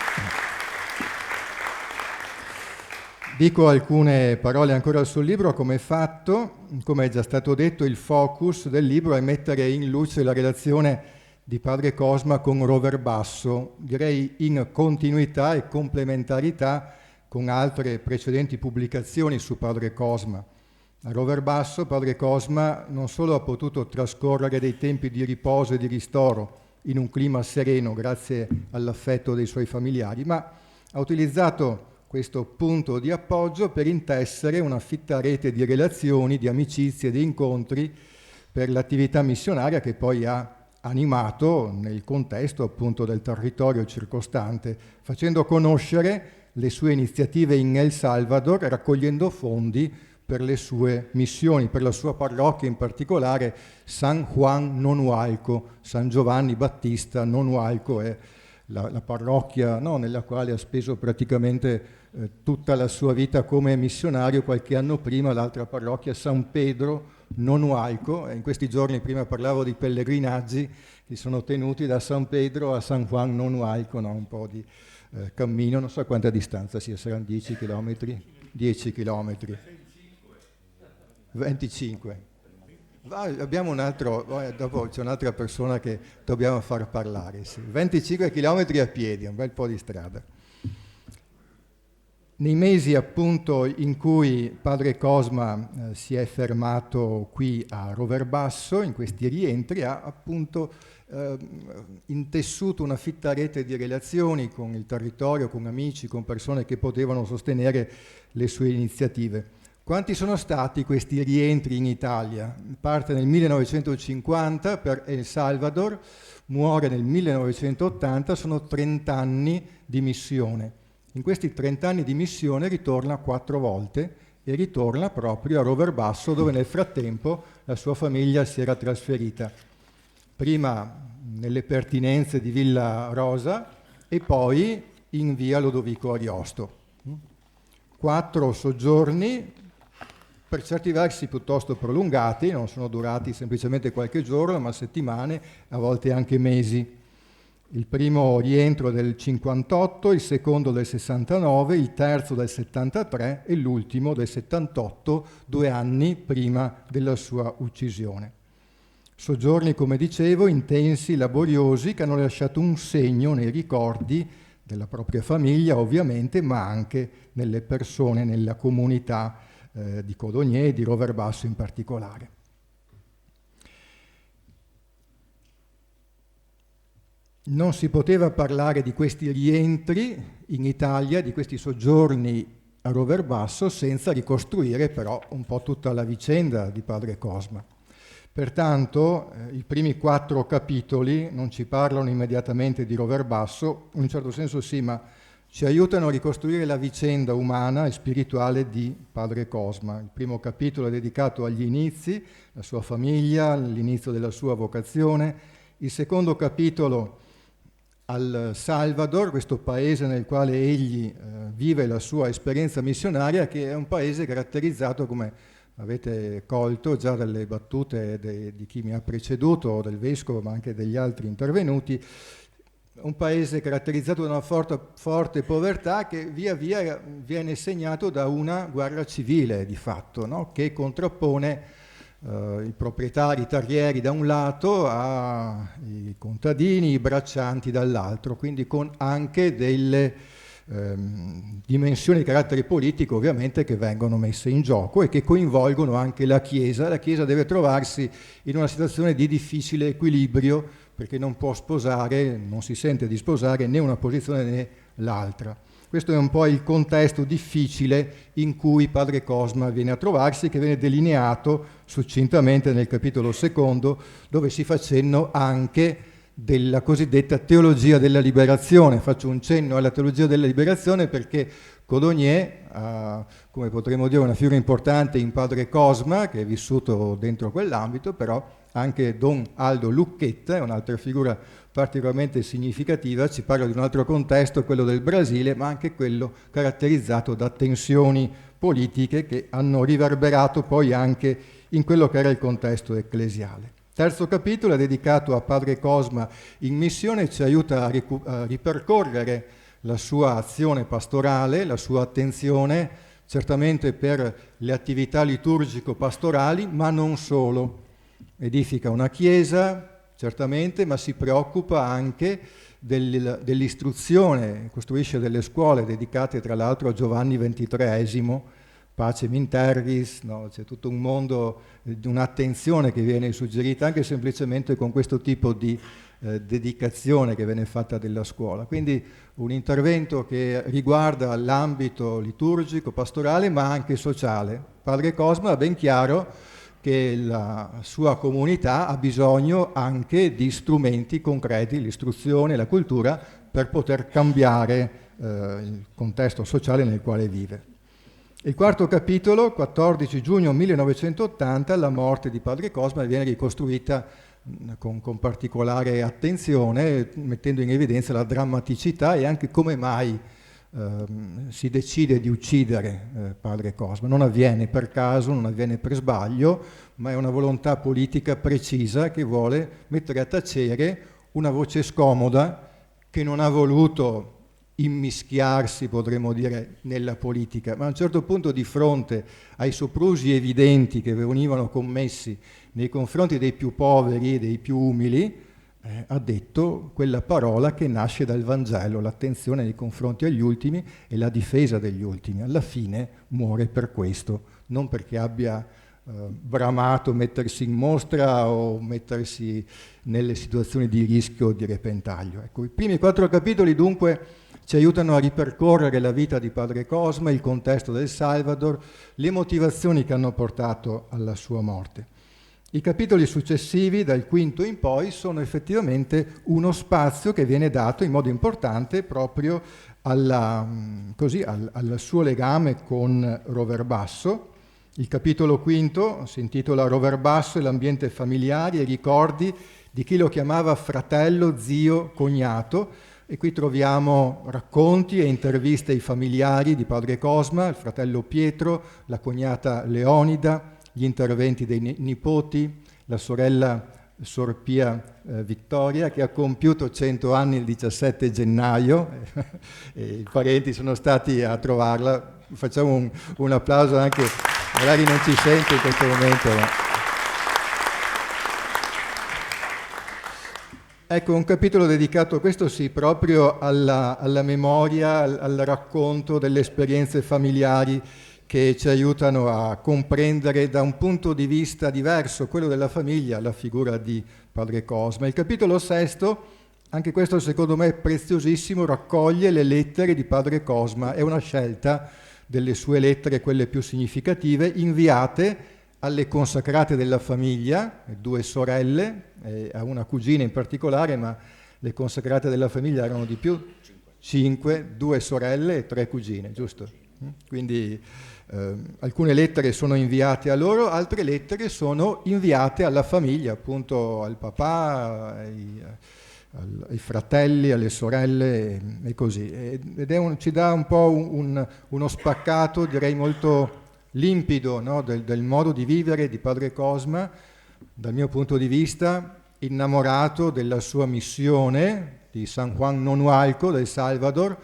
A: Dico alcune parole ancora sul libro. Come fatto, come è già stato detto, il focus del libro è mettere in luce la relazione di padre Cosma con Rover Basso, direi in continuità e complementarità con altre precedenti pubblicazioni su padre Cosma. A Rover Basso padre Cosma non solo ha potuto trascorrere dei tempi di riposo e di ristoro in un clima sereno grazie all'affetto dei suoi familiari, ma ha utilizzato questo punto di appoggio per intessere una fitta rete di relazioni, di amicizie, di incontri per l'attività missionaria che poi ha animato nel contesto appunto del territorio circostante, facendo conoscere le sue iniziative in El Salvador, raccogliendo fondi per le sue missioni, per la sua parrocchia, in particolare San Juan Nonualco, San Giovanni Battista Nonualco è la parrocchia, no, nella quale ha speso praticamente tutta la sua vita come missionario. Qualche anno prima l'altra parrocchia, San Pedro Nonualco, e in questi giorni, prima parlavo di pellegrinaggi che sono tenuti da San Pedro a San Juan Nonualco, no? Un po' di cammino, non so quanta distanza sia, saranno 10 chilometri? 10 chilometri. 25. Abbiamo un altro, dopo c'è un'altra persona che dobbiamo far parlare, sì. 25 chilometri a piedi, un bel po' di strada. Nei mesi appunto in cui padre Cosma si è fermato qui a Roverbasso, in questi rientri, ha appunto intessuto una fitta rete di relazioni con il territorio, con amici, con persone che potevano sostenere le sue iniziative. Quanti sono stati questi rientri in Italia? Parte nel 1950 per El Salvador, muore nel 1980, sono 30 anni di missione. In questi 30 anni di missione ritorna 4 volte e ritorna proprio a Roverbasso, dove nel frattempo la sua famiglia si era trasferita. Prima nelle pertinenze di Villa Rosa e poi in via Lodovico Ariosto. 4 soggiorni, per certi versi piuttosto prolungati, non sono durati semplicemente qualche giorno, ma settimane, a volte anche mesi. Il primo rientro del 58, il secondo del 69, il terzo del 73 e l'ultimo del 78, 2 anni prima della sua uccisione. Soggiorni, come dicevo, intensi, laboriosi, che hanno lasciato un segno nei ricordi della propria famiglia, ovviamente, ma anche nelle persone, nella comunità di Codogné e di Roverbasso in particolare. Non si poteva parlare di questi rientri in Italia, di questi soggiorni a Roverbasso, senza ricostruire però un po' tutta la vicenda di padre Cosma. Pertanto i primi 4 capitoli non ci parlano immediatamente di Roverbasso, in un certo senso sì, ma ci aiutano a ricostruire la vicenda umana e spirituale di padre Cosma. Il primo capitolo è dedicato agli inizi, la sua famiglia, l'inizio della sua vocazione. Il secondo capitolo al Salvador, questo paese nel quale egli vive la sua esperienza missionaria, che è un paese caratterizzato, come avete colto già dalle battute di chi mi ha preceduto, del vescovo, ma anche degli altri intervenuti, un paese caratterizzato da una forte povertà che via via viene segnato da una guerra civile di fatto, no? Che contrappone i proprietari, i terrieri da un lato ai contadini, i braccianti dall'altro, quindi con anche delle dimensioni di carattere politico ovviamente che vengono messe in gioco e che coinvolgono anche la Chiesa. La Chiesa deve trovarsi in una situazione di difficile equilibrio, perché non può sposare, non si sente di sposare né una posizione né l'altra. Questo è un po' il contesto difficile in cui padre Cosma viene a trovarsi, che viene delineato succintamente nel capitolo 2, dove si fa cenno anche della cosiddetta teologia della liberazione. Faccio un cenno alla teologia della liberazione perché Codogné ha, come potremmo dire, una figura importante in padre Cosma, che è vissuto dentro quell'ambito, però anche Don Aldo Lucchetta è un'altra figura particolarmente significativa, ci parla di un altro contesto, quello del Brasile, ma anche quello caratterizzato da tensioni politiche che hanno riverberato poi anche in quello che era il contesto ecclesiale. Terzo capitolo è dedicato a padre Cosma in missione, ci aiuta a ripercorrere la sua azione pastorale, la sua attenzione certamente per le attività liturgico-pastorali, ma non solo. Edifica una chiesa, certamente, ma si preoccupa anche dell'istruzione, costruisce delle scuole dedicate tra l'altro a Giovanni XXIII, Pacem in Terris, no? C'è tutto un mondo di un'attenzione che viene suggerita anche semplicemente con questo tipo di dedicazione che viene fatta della scuola. Quindi un intervento che riguarda l'ambito liturgico, pastorale, ma anche sociale. Padre Cosma ha ben chiaro che la sua comunità ha bisogno anche di strumenti concreti, l'istruzione, la cultura, per poter cambiare il contesto sociale nel quale vive. Il quarto capitolo, 14 giugno 1980, la morte di Padre Cosma viene ricostruita con particolare attenzione, mettendo in evidenza la drammaticità e anche come mai si decide di uccidere Padre Cosma. Non avviene per caso, non avviene per sbaglio, ma è una volontà politica precisa che vuole mettere a tacere una voce scomoda che non ha voluto immischiarsi, potremmo dire, nella politica, ma a un certo punto, di fronte ai soprusi evidenti che venivano commessi nei confronti dei più poveri e dei più umili, ha detto quella parola che nasce dal Vangelo, l'attenzione nei confronti agli ultimi e la difesa degli ultimi. Alla fine muore per questo, non perché abbia bramato mettersi in mostra o mettersi nelle situazioni di rischio o di repentaglio. Ecco, i primi 4 capitoli dunque ci aiutano a ripercorrere la vita di Padre Cosma, il contesto del Salvador, le motivazioni che hanno portato alla sua morte. I capitoli successivi, dal quinto in poi, sono effettivamente uno spazio che viene dato in modo importante proprio al suo legame con Roverbasso. Il capitolo quinto si intitola Roverbasso e l'ambiente familiare e i ricordi di chi lo chiamava fratello, zio, cognato, e qui troviamo racconti e interviste ai familiari di Padre Cosma, il fratello Pietro, la cognata Leonida, gli interventi dei nipoti, la sorella Sor Pia Vittoria, che ha compiuto 100 anni il 17 gennaio, e i parenti sono stati a trovarla. Facciamo un applauso anche, magari non ci sente in questo momento. Ecco, un capitolo dedicato, questo sì, proprio alla memoria, al racconto delle esperienze familiari che ci aiutano a comprendere da un punto di vista diverso, quello della famiglia, la figura di Padre Cosma. Il capitolo sesto, anche questo secondo me è preziosissimo, raccoglie le lettere di Padre Cosma. È una scelta delle sue lettere, quelle più significative, inviate alle consacrate della famiglia, 2 sorelle, a una cugina in particolare, ma le consacrate della famiglia erano di più, 5, 2 sorelle e 3 cugine, giusto? Quindi alcune lettere sono inviate a loro, altre lettere sono inviate alla famiglia, appunto al papà, ai fratelli, alle sorelle e così. Ed ci dà un po' uno spaccato, direi molto limpido, no? del modo di vivere di Padre Cosma, dal mio punto di vista, innamorato della sua missione di San Juan Nonualco del Salvador,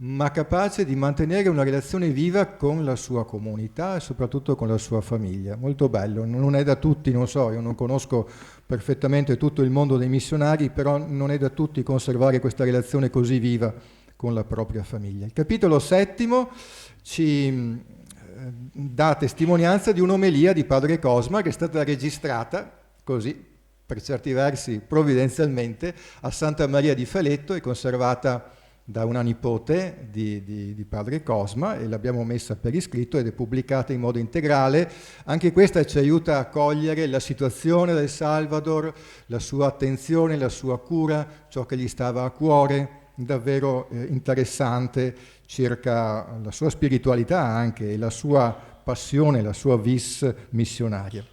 A: ma capace di mantenere una relazione viva con la sua comunità e soprattutto con la sua famiglia. Molto bello, non è da tutti, non so, io non conosco perfettamente tutto il mondo dei missionari, però non è da tutti conservare questa relazione così viva con la propria famiglia. Il capitolo 7 ci dà testimonianza di un'omelia di Padre Cosma che è stata registrata così, per certi versi provvidenzialmente, a Santa Maria di Feletto e conservata da una nipote di Padre Cosma, e l'abbiamo messa per iscritto ed è pubblicata in modo integrale. Anche questa ci aiuta a cogliere la situazione del Salvador, la sua attenzione, la sua cura, ciò che gli stava a cuore, davvero interessante circa la sua spiritualità anche e la sua passione, la sua vis missionaria.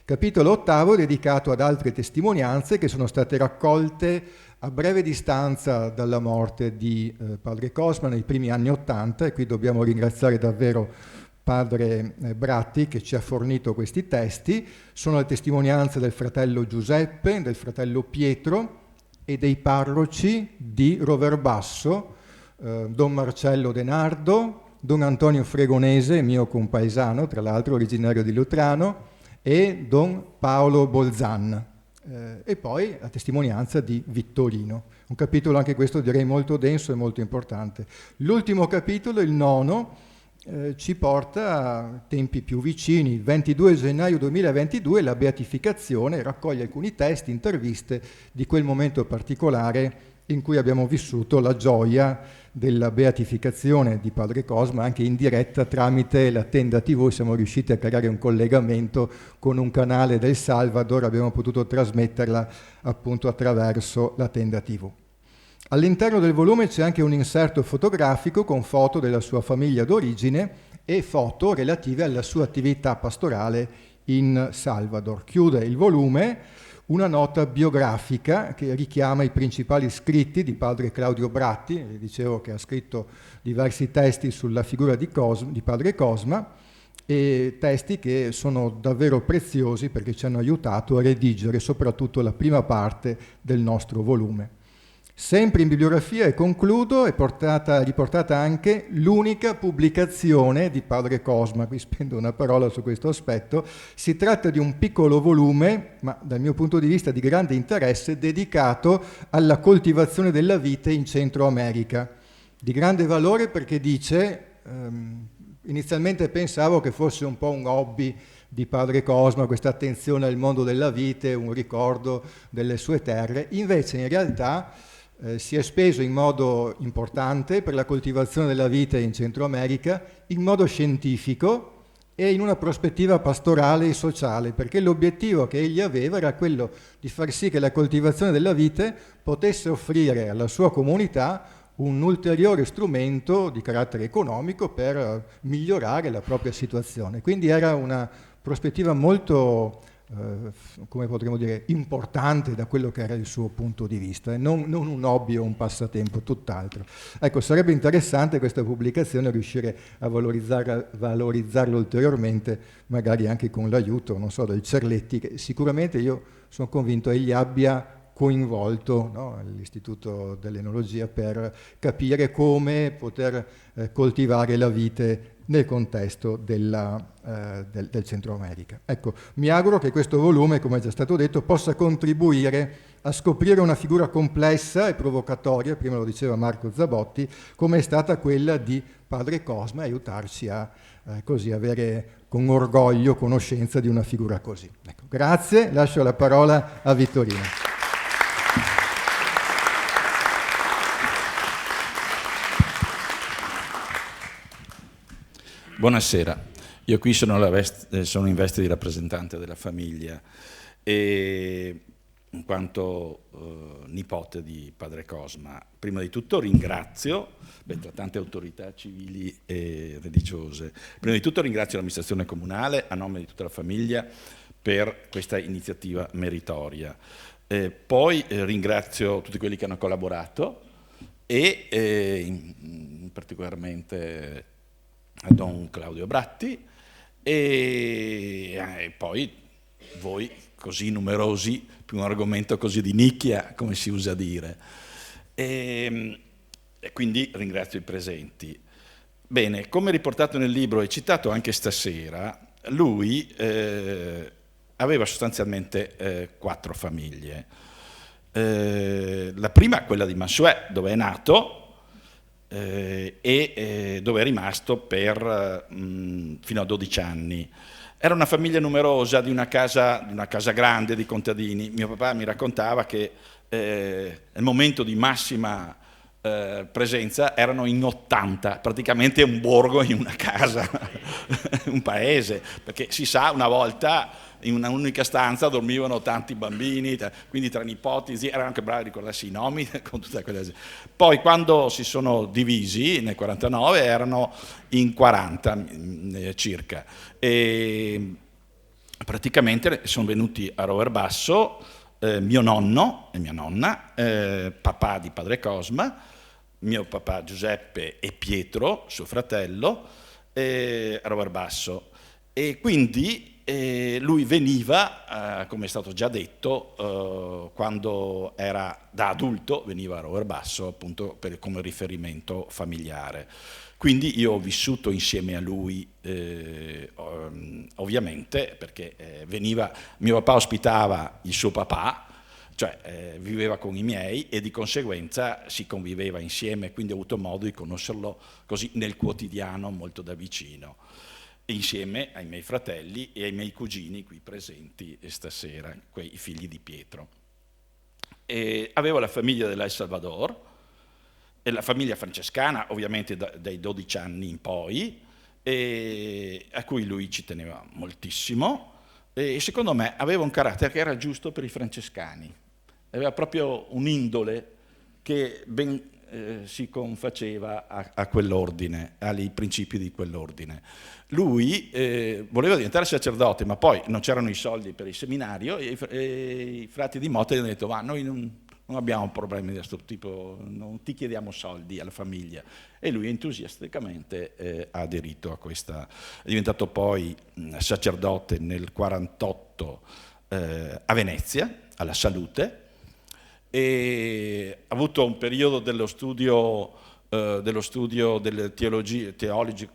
A: Capitolo 8 dedicato ad altre testimonianze che sono state raccolte a breve distanza dalla morte di Padre Cosma nei primi anni '80, e qui dobbiamo ringraziare davvero Padre Bratti che ci ha fornito questi testi. Sono le testimonianze del fratello Giuseppe, del fratello Pietro e dei parroci di Roverbasso, Don Marcello Denardo, Don Antonio Fregonese, mio compaesano, tra l'altro originario di Lutrano, e Don Paolo Bolzan. E poi la testimonianza di Vittorino. Un capitolo anche questo direi molto denso e molto importante. L'ultimo capitolo, il 9, ci porta a tempi più vicini. Il 22 gennaio 2022 la beatificazione raccoglie alcuni testi, interviste di quel momento particolare in cui abbiamo vissuto la gioia della beatificazione di Padre Cosma, anche in diretta tramite la Tenda TV. Siamo riusciti a creare un collegamento con un canale del Salvador, abbiamo potuto trasmetterla appunto attraverso la Tenda TV. All'interno del volume c'è anche un inserto fotografico con foto della sua famiglia d'origine e foto relative alla sua attività pastorale in Salvador. Chiude il volume una nota biografica che richiama i principali scritti di padre Claudio Bratti. Vi dicevo che ha scritto diversi testi sulla figura di padre Cosma, e testi che sono davvero preziosi perché ci hanno aiutato a redigere soprattutto la prima parte del nostro volume. Sempre in bibliografia, e concludo, è riportata anche l'unica pubblicazione di padre Cosma. Qui spendo una parola su questo aspetto. Si tratta di un piccolo volume, ma dal mio punto di vista di grande interesse, dedicato alla coltivazione della vite in Centro America. Di grande valore perché dice, inizialmente pensavo che fosse un po' un hobby di padre Cosma, questa attenzione al mondo della vite, un ricordo delle sue terre, invece in realtà si è speso in modo importante per la coltivazione della vite in Centro America, in modo scientifico e in una prospettiva pastorale e sociale, perché l'obiettivo che egli aveva era quello di far sì che la coltivazione della vite potesse offrire alla sua comunità un ulteriore strumento di carattere economico per migliorare la propria situazione. Quindi era una prospettiva molto come potremmo dire, importante da quello che era il suo punto di vista, e non un hobby o un passatempo, tutt'altro. Ecco, sarebbe interessante questa pubblicazione riuscire a valorizzarla ulteriormente, magari anche con l'aiuto, non so, del Cerletti, che sicuramente io sono convinto egli abbia coinvolto, no, l'Istituto dell'Enologia per capire come poter coltivare la vite nel contesto del Centro America. Ecco, mi auguro che questo volume, come è già stato detto, possa contribuire a scoprire una figura complessa e provocatoria, prima lo diceva Marco Zabotti, come è stata quella di padre Cosma, e aiutarci a così avere con orgoglio conoscenza di una figura così. Ecco, grazie, lascio la parola a Vittorino.
H: Buonasera, io qui sono in veste di rappresentante della famiglia e in quanto nipote di padre Cosma, prima di tutto ringrazio, tra tante autorità civili e religiose, prima di tutto ringrazio l'amministrazione comunale a nome di tutta la famiglia per questa iniziativa meritoria. Poi ringrazio tutti quelli che hanno collaborato e particolarmente a Don Claudio Bratti e poi voi così numerosi per un argomento così di nicchia, come si usa dire, e quindi ringrazio i presenti. Bene, come riportato nel libro e citato anche stasera, lui aveva sostanzialmente 4 famiglie. La prima, quella di Mansuet, dove è nato, e dove è rimasto fino a 12 anni. Era una famiglia numerosa, di una casa grande di contadini. Mio papà mi raccontava che nel momento di massima presenza erano in 80, praticamente un borgo in una casa, un paese, perché si sa, una volta in un'unica stanza dormivano tanti bambini, quindi tra nipoti, erano anche bravi a ricordarsi i nomi con tutta quella gente. Poi quando si sono divisi nel 49 erano in 40 circa e praticamente sono venuti a Rover Basso mio nonno e mia nonna, papà di padre Cosma, mio papà Giuseppe e Pietro, suo fratello, a Rover Basso, e quindi lui veniva, come è stato già detto, quando era da adulto veniva a Rover Basso appunto come riferimento familiare. Quindi io ho vissuto insieme a lui, ovviamente, perché mio papà ospitava il suo papà, cioè viveva con i miei e di conseguenza si conviveva insieme, quindi ho avuto modo di conoscerlo così nel quotidiano molto da vicino, insieme ai miei fratelli e ai miei cugini qui presenti stasera, quei figli di Pietro. Avevo la famiglia dell'El Salvador, e la famiglia francescana ovviamente dai 12 anni in poi, a cui lui ci teneva moltissimo, e secondo me aveva un carattere che era giusto per i francescani, aveva proprio un'indole che ben si confaceva a quell'ordine, ai principi di quell'ordine. Lui voleva diventare sacerdote, ma poi non c'erano i soldi per il seminario e i frati di Motta gli hanno detto: ma noi non abbiamo problemi di questo tipo, non ti chiediamo soldi alla famiglia. E lui entusiasticamente ha aderito a questa. È diventato poi sacerdote nel 48 a Venezia, alla Salute, e ha avuto un periodo dello studio del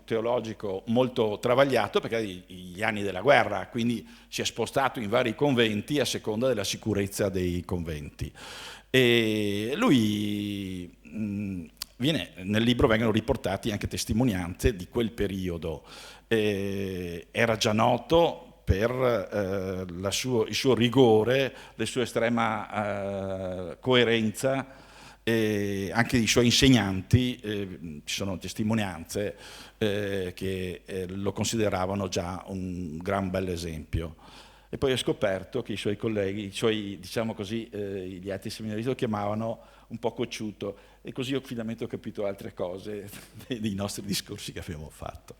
H: teologico molto travagliato, perché gli anni della guerra, quindi si è spostato in vari conventi a seconda della sicurezza dei conventi. E lui nel libro vengono riportati anche testimonianze di quel periodo. Era già noto per il suo rigore, la sua estrema coerenza, anche i suoi insegnanti, ci sono testimonianze che lo consideravano già un gran bel esempio. E poi ho scoperto che i suoi colleghi, diciamo così, gli altri seminaristi lo chiamavano un po' cocciuto, e così ho finalmente capito altre cose dei nostri discorsi che abbiamo fatto.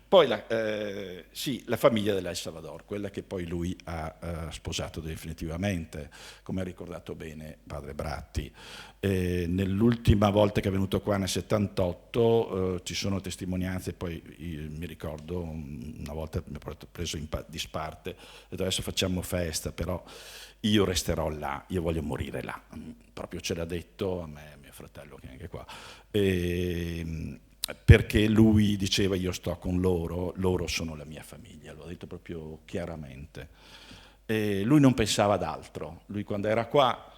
H: Poi la famiglia dell'El Salvador, quella che poi lui ha sposato definitivamente, come ha ricordato bene padre Bratti. Nell'ultima volta che è venuto qua nel 78 ci sono testimonianze, poi mi ricordo una volta mi ha preso in disparte, ho detto: adesso facciamo festa, però io resterò là, io voglio morire là. Proprio ce l'ha detto a me, a mio fratello che è anche qua, perché lui diceva: io sto con loro sono la mia famiglia, l'ho detto proprio chiaramente. Lui non pensava ad altro, lui quando era qua,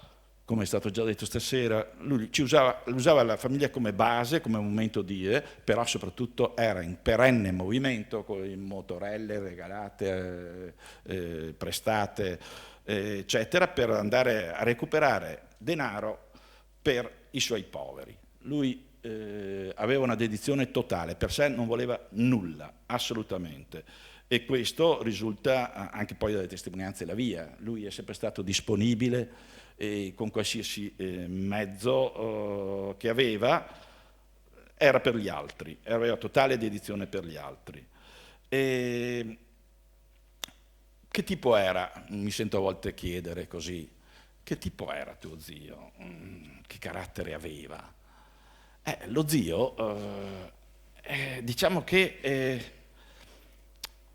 H: come è stato già detto stasera, lui usava la famiglia come base, come momento di, però soprattutto era in perenne movimento con le motorelle regalate, prestate, eccetera, per andare a recuperare denaro per i suoi poveri. Lui aveva una dedizione totale, per sé non voleva nulla, assolutamente. E questo risulta anche poi dalle testimonianze della via. Lui è sempre stato disponibile, e con qualsiasi mezzo che aveva era per gli altri, aveva totale dedizione per gli altri. E che tipo era? Mi sento a volte chiedere così: che tipo era tuo zio? Che carattere aveva? Lo zio, diciamo che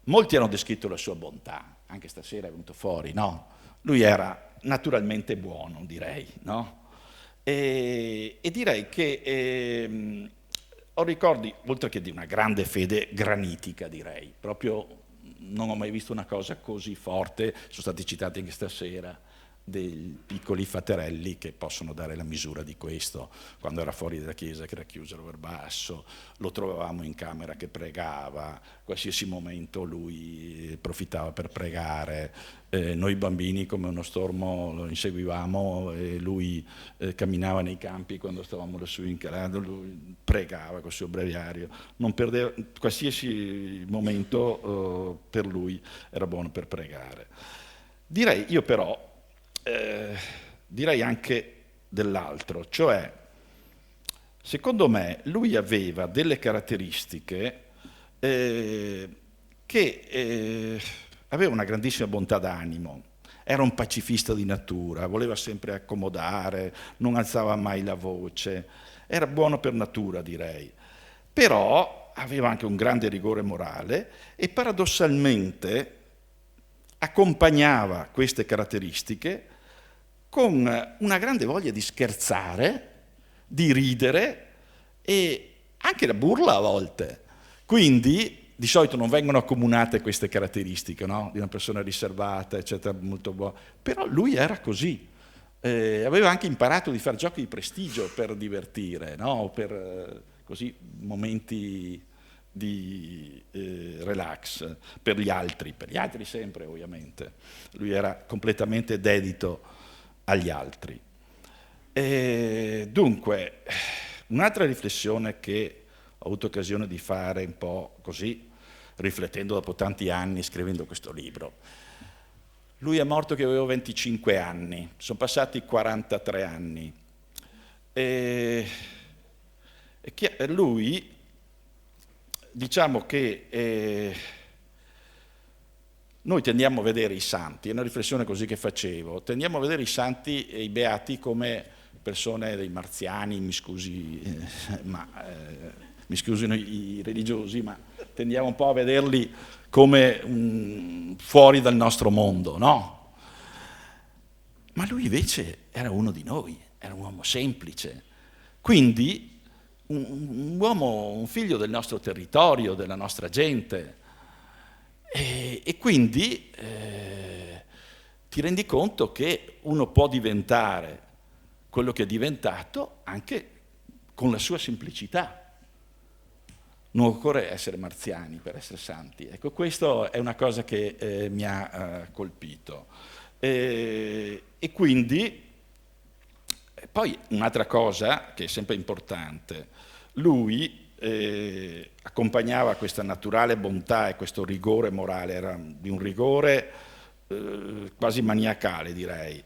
H: molti hanno descritto la sua bontà, anche stasera è venuto fuori, no? Lui era naturalmente buono, direi, no? E direi che ho ricordi, oltre che di una grande fede granitica, direi, proprio non ho mai visto una cosa così forte, sono stati citati anche stasera dei piccoli faterelli che possono dare la misura di questo. Quando era fuori dalla chiesa, che era chiuso il basso, lo trovavamo in camera che pregava, qualsiasi momento lui approfittava per pregare. Noi bambini come uno stormo lo inseguivamo e lui camminava nei campi quando stavamo lassù in Calabria, lui pregava col suo breviario, non perdeva qualsiasi momento, per lui era buono per pregare. Direi io però direi anche dell'altro, cioè secondo me lui aveva delle caratteristiche che aveva una grandissima bontà d'animo, era un pacifista di natura, voleva sempre accomodare, non alzava mai la voce, era buono per natura, direi, però aveva anche un grande rigore morale e paradossalmente accompagnava queste caratteristiche con una grande voglia di scherzare, di ridere e anche la burla a volte. Quindi di solito non vengono accomunate queste caratteristiche, no? Di una persona riservata, eccetera, molto buona. Però lui era così. Aveva anche imparato di fare giochi di prestigio per divertire, no? Per così momenti di relax per gli altri sempre ovviamente. Lui era completamente dedito agli altri. Dunque, un'altra riflessione che ho avuto occasione di fare un po' così, riflettendo dopo tanti anni, scrivendo questo libro. Lui è morto che avevo 25 anni, sono passati 43 anni. Lui, diciamo che noi tendiamo a vedere i santi, è una riflessione così che facevo, tendiamo a vedere i santi e i beati come persone dei marziani, mi scusino i religiosi, ma tendiamo un po' a vederli come fuori dal nostro mondo, no? Ma lui invece era uno di noi, era un uomo semplice, quindi un uomo, un figlio del nostro territorio, della nostra gente, e quindi ti rendi conto che uno può diventare quello che è diventato anche con la sua semplicità. Non occorre essere marziani per essere santi. Ecco, questo è una cosa che mi ha colpito. E quindi, poi un'altra cosa che è sempre importante, lui accompagnava questa naturale bontà e questo rigore morale, era di un rigore quasi maniacale, direi.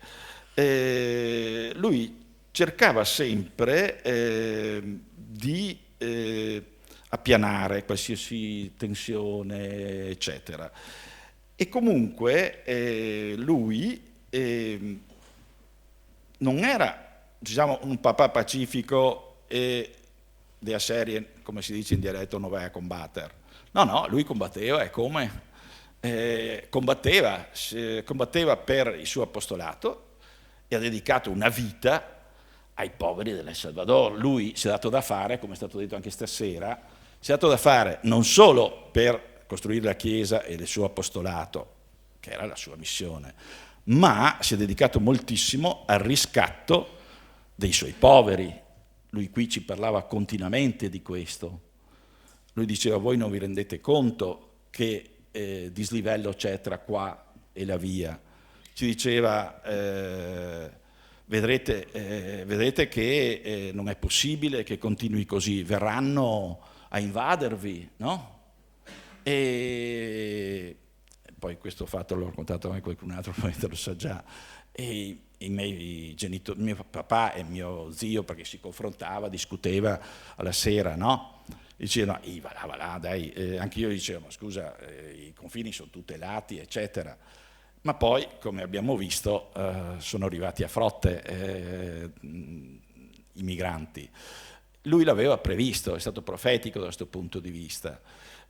H: Lui cercava sempre di appianare qualsiasi tensione, eccetera. E comunque lui non era, diciamo, un papà pacifico e della serie, come si dice in dialetto, non vai a combattere. No, lui combatteva, e come? Combatteva per il suo apostolato e ha dedicato una vita ai poveri dell'El Salvador. Lui si è dato da fare, come è stato detto anche stasera, si è dato da fare non solo per costruire la Chiesa e il suo apostolato, che era la sua missione, ma si è dedicato moltissimo al riscatto dei suoi poveri. Lui qui ci parlava continuamente di questo. Lui diceva: voi non vi rendete conto che dislivello c'è tra qua e la via. Ci diceva: vedrete che non è possibile che continui così, verranno a invadervi, no? E poi questo fatto l'ho raccontato anche qualcun altro, probabilmente lo sa già. E i miei genitori, mio papà e mio zio, perché si confrontava, discuteva alla sera, no? Dicevano: va là, dai. Anche io dicevo: ma scusa, i confini sono tutelati, eccetera. Ma poi, come abbiamo visto, sono arrivati a frotte i migranti. Lui l'aveva previsto, è stato profetico da questo punto di vista,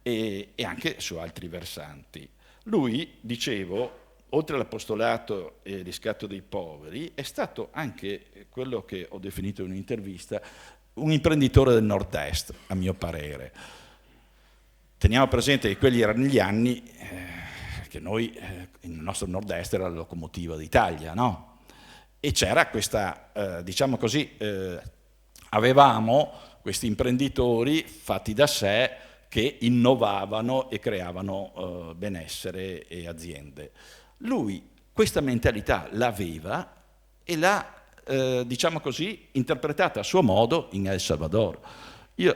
H: e anche su altri versanti. Lui, dicevo, oltre all'apostolato e il riscatto dei poveri, è stato anche quello che ho definito in un'intervista un imprenditore del nord-est, a mio parere. Teniamo presente che quelli erano gli anni che noi, il nostro nord-est era la locomotiva d'Italia, no? E c'era questa, diciamo così, avevamo questi imprenditori fatti da sé che innovavano e creavano benessere e aziende. Lui questa mentalità l'aveva e l'ha, diciamo così, interpretata a suo modo in El Salvador.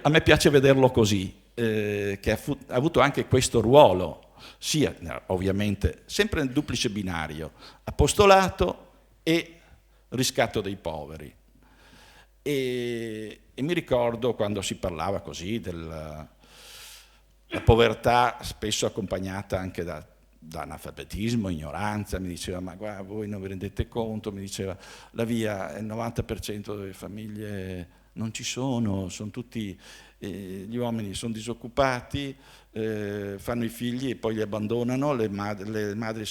H: A me piace vederlo così, che ha avuto anche questo ruolo, sia ovviamente sempre nel duplice binario, apostolato e riscatto dei poveri. E mi ricordo quando si parlava così della povertà, spesso accompagnata anche da analfabetismo, ignoranza, mi diceva: ma guarda, voi non vi rendete conto, mi diceva, la via, il 90% delle famiglie non ci sono tutti, gli uomini sono disoccupati, fanno i figli e poi li abbandonano, le madri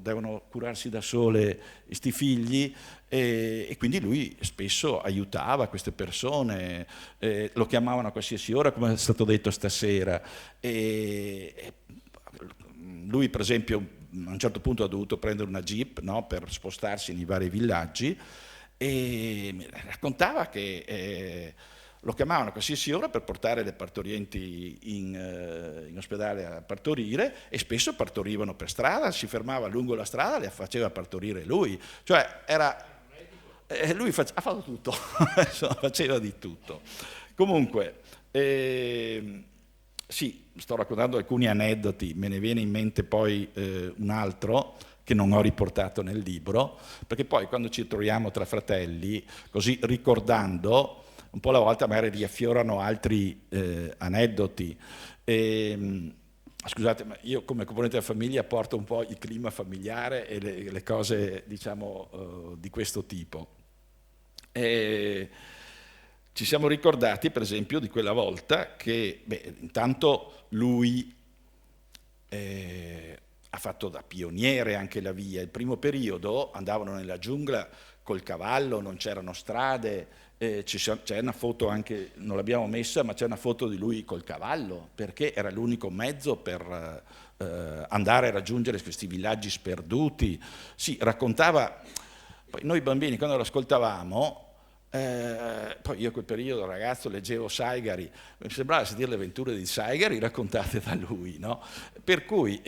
H: devono curarsi da sole questi figli, e quindi lui spesso aiutava queste persone, lo chiamavano a qualsiasi ora, come è stato detto stasera. Lui, per esempio, a un certo punto ha dovuto prendere una jeep, no, per spostarsi nei vari villaggi, e mi raccontava che lo chiamavano a qualsiasi ora per portare le partorienti in ospedale a partorire, e spesso partorivano per strada, si fermava lungo la strada, le faceva partorire lui. Cioè lui ha fatto tutto, faceva di tutto. Comunque, sì, sto raccontando alcuni aneddoti, me ne viene in mente poi un altro che non ho riportato nel libro, perché poi quando ci troviamo tra fratelli, così ricordando, un po' alla volta magari riaffiorano altri aneddoti. Scusate, ma io come componente della famiglia porto un po' il clima familiare e le cose, diciamo, di questo tipo. Ci siamo ricordati, per esempio, di quella volta che, intanto lui ha fatto da pioniere anche la via. Il primo periodo andavano nella giungla col cavallo, non c'erano strade, c'è una foto anche, non l'abbiamo messa, ma c'è una foto di lui col cavallo, perché era l'unico mezzo per andare a raggiungere questi villaggi sperduti. Sì, raccontava, poi noi bambini quando lo ascoltavamo, poi io a quel periodo ragazzo leggevo Saigari, mi sembrava sentire le avventure di Saigari raccontate da lui, no? Per cui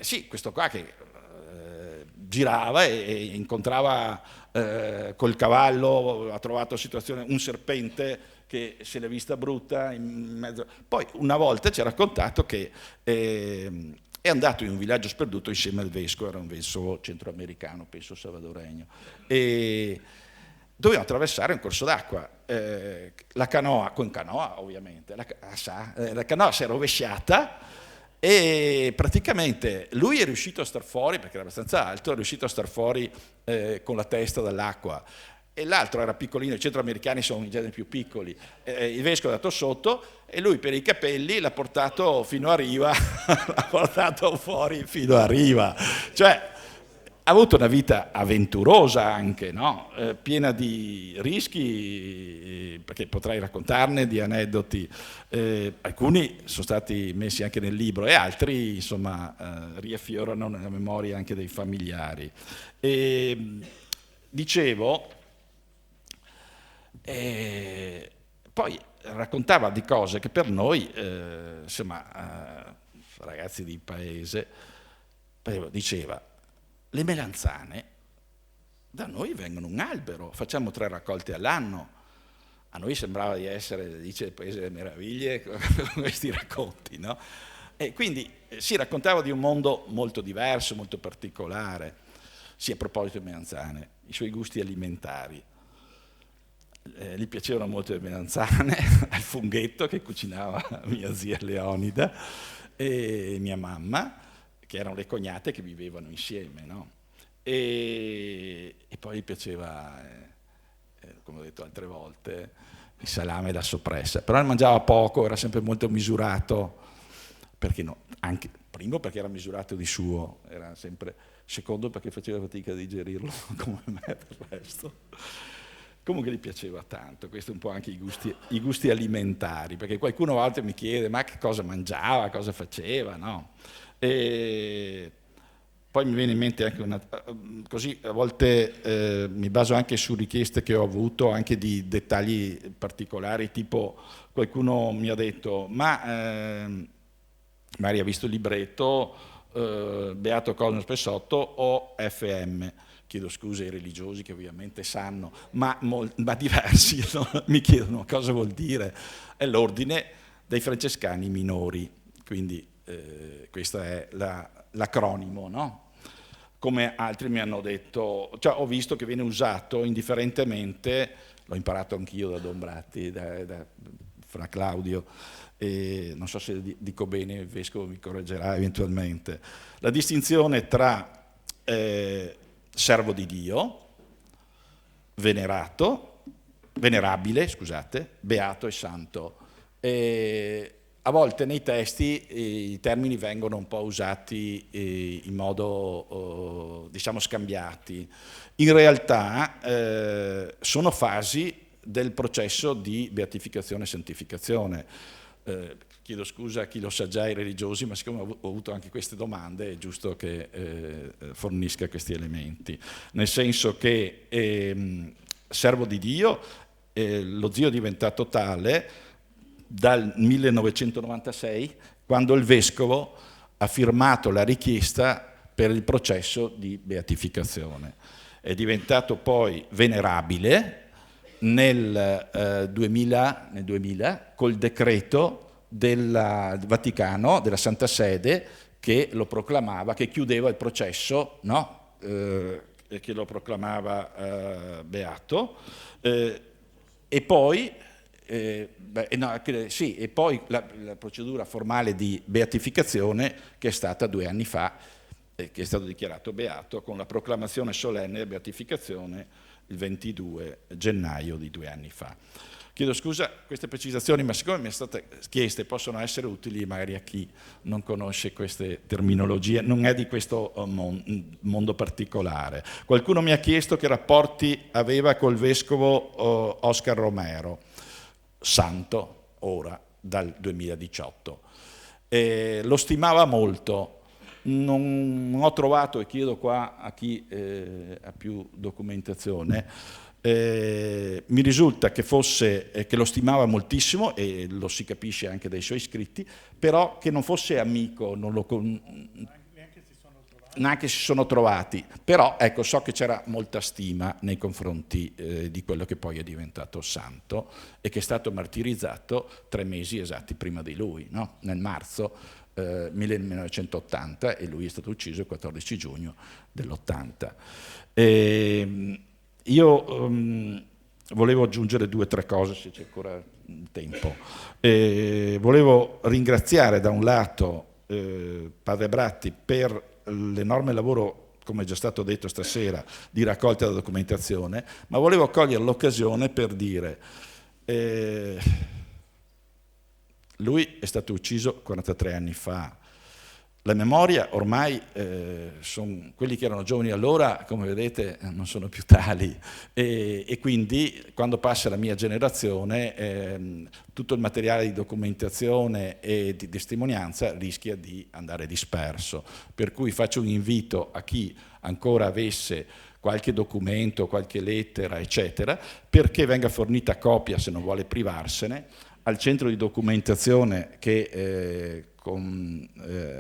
H: sì, questo qua che girava e incontrava col cavallo, ha trovato un serpente che se l'è vista brutta in mezzo. Poi una volta ci ha raccontato che è andato in un villaggio sperduto insieme al vescovo, era un vescovo centroamericano, penso salvadoregno, e dovevano attraversare un corso d'acqua, la canoa, con canoa ovviamente, la canoa si è rovesciata e praticamente lui è riuscito a star fuori, perché era abbastanza alto, è riuscito a star fuori con la testa dall'acqua, e l'altro era piccolino, i centroamericani sono in genere più piccoli, il vescovo è andato sotto e lui per i capelli l'ha portato fino a riva, l'ha portato fuori fino a riva, cioè ha avuto una vita avventurosa anche, no? Piena di rischi, perché potrei raccontarne di aneddoti, alcuni sono stati messi anche nel libro e altri insomma riaffiorano nella memoria anche dei familiari. Dicevo, poi raccontava di cose che per noi, insomma, ragazzi di paese, diceva: le melanzane da noi vengono un albero, facciamo 3 raccolte all'anno. A noi sembrava di essere, dice, il paese delle meraviglie con questi racconti, no? E quindi si raccontava di un mondo molto diverso, molto particolare. Sì, a proposito di melanzane, i suoi gusti alimentari. Gli piacevano molto le melanzane, al funghetto che cucinava mia zia Leonida e mia mamma, che erano le cognate che vivevano insieme, no? E poi gli piaceva, come ho detto altre volte, il salame e la soppressa, però ne mangiava poco, era sempre molto misurato, perché no? Anche, primo perché era misurato di suo, era sempre, secondo perché faceva fatica a digerirlo, come me del resto. Comunque gli piaceva tanto, questo è un po' anche i gusti alimentari, perché qualcuno a volte mi chiede ma che cosa mangiava, cosa faceva, no? E poi mi viene in mente anche così a volte mi baso anche su richieste che ho avuto anche di dettagli particolari, tipo qualcuno mi ha detto ma magari ha visto il libretto Beato Cosma Spessotto o FM, chiedo scusa ai religiosi che ovviamente sanno, ma diversi no? Mi chiedono cosa vuol dire, è l'ordine dei francescani minori, quindi questo è l'acronimo, no? Come altri mi hanno detto, cioè ho visto che viene usato indifferentemente, l'ho imparato anch'io da Don Bratti, da Fra Claudio, e non so se dico bene, il vescovo mi correggerà eventualmente, la distinzione tra servo di Dio, venerabile, scusate, beato e santo. A volte nei testi i termini vengono un po' usati in modo, diciamo, scambiati. In realtà sono fasi del processo di beatificazione e santificazione. Chiedo scusa a chi lo sa già, i religiosi, ma siccome ho avuto anche queste domande è giusto che fornisca questi elementi. Nel senso che servo di Dio, lo zio è diventato tale dal 1996, quando il vescovo ha firmato la richiesta per il processo di beatificazione. È diventato poi venerabile nel 2000 col decreto del Vaticano, della Santa Sede, che lo proclamava, che chiudeva il processo, no? E che lo proclamava beato, e poi la procedura formale di beatificazione che è stata 2 anni fa, che è stato dichiarato beato con la proclamazione solenne e beatificazione il 22 gennaio di 2 anni fa. Chiedo scusa queste precisazioni, ma siccome mi sono state chieste possono essere utili magari a chi non conosce queste terminologie, non è di questo mondo particolare. Qualcuno mi ha chiesto che rapporti aveva col vescovo Oscar Romero, santo ora dal 2018. Lo stimava molto. Non ho trovato, e chiedo qua a chi ha più documentazione, mi risulta che che lo stimava moltissimo, e lo si capisce anche dai suoi scritti, però che non fosse amico, neanche si sono trovati, però ecco, so che c'era molta stima nei confronti di quello che poi è diventato santo e che è stato martirizzato 3 mesi esatti prima di lui, no? Nel marzo 1980, e lui è stato ucciso il 14 giugno dell'80. Io volevo aggiungere 2 o 3 cose, se c'è ancora tempo. Volevo ringraziare da un lato Padre Bratti per l'enorme lavoro, come è già stato detto stasera, di raccolta della documentazione, ma volevo cogliere l'occasione per dire lui è stato ucciso 43 anni fa. La memoria ormai, quelli che erano giovani allora, come vedete, non sono più tali, e quindi quando passa la mia generazione tutto il materiale di documentazione e di testimonianza rischia di andare disperso. Per cui faccio un invito a chi ancora avesse qualche documento, qualche lettera, eccetera, perché venga fornita copia, se non vuole privarsene, al centro di documentazione che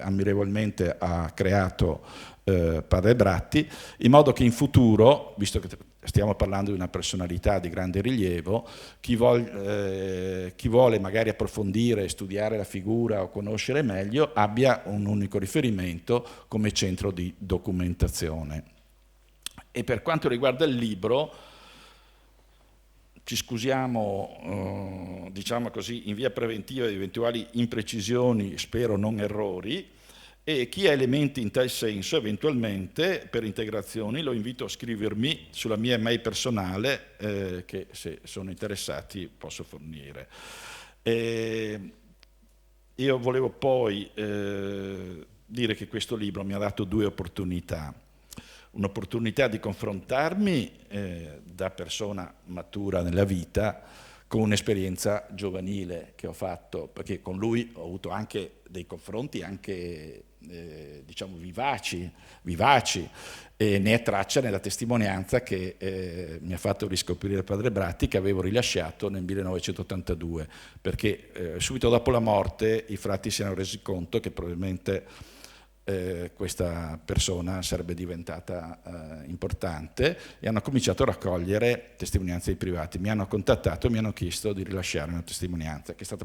H: ammirevolmente ha creato Padre Bratti, in modo che in futuro, visto che stiamo parlando di una personalità di grande rilievo, chi vuole magari approfondire, studiare la figura o conoscere meglio, abbia un unico riferimento come centro di documentazione. E per quanto riguarda il libro, ci scusiamo, diciamo così, in via preventiva di eventuali imprecisioni, spero non errori, e chi ha elementi in tal senso, eventualmente, per integrazioni, lo invito a scrivermi sulla mia email personale, che se sono interessati posso fornire. Io volevo poi dire che questo libro mi ha dato 2 opportunità. Un'opportunità di confrontarmi da persona matura nella vita con un'esperienza giovanile che ho fatto, perché con lui ho avuto anche dei confronti anche diciamo vivaci, e ne è traccia nella testimonianza che mi ha fatto riscoprire Padre Bratti, che avevo rilasciato nel 1982, perché subito dopo la morte i frati si erano resi conto che probabilmente questa persona sarebbe diventata importante, e hanno cominciato a raccogliere testimonianze di privati. Mi hanno contattato e mi hanno chiesto di rilasciare una testimonianza, che sono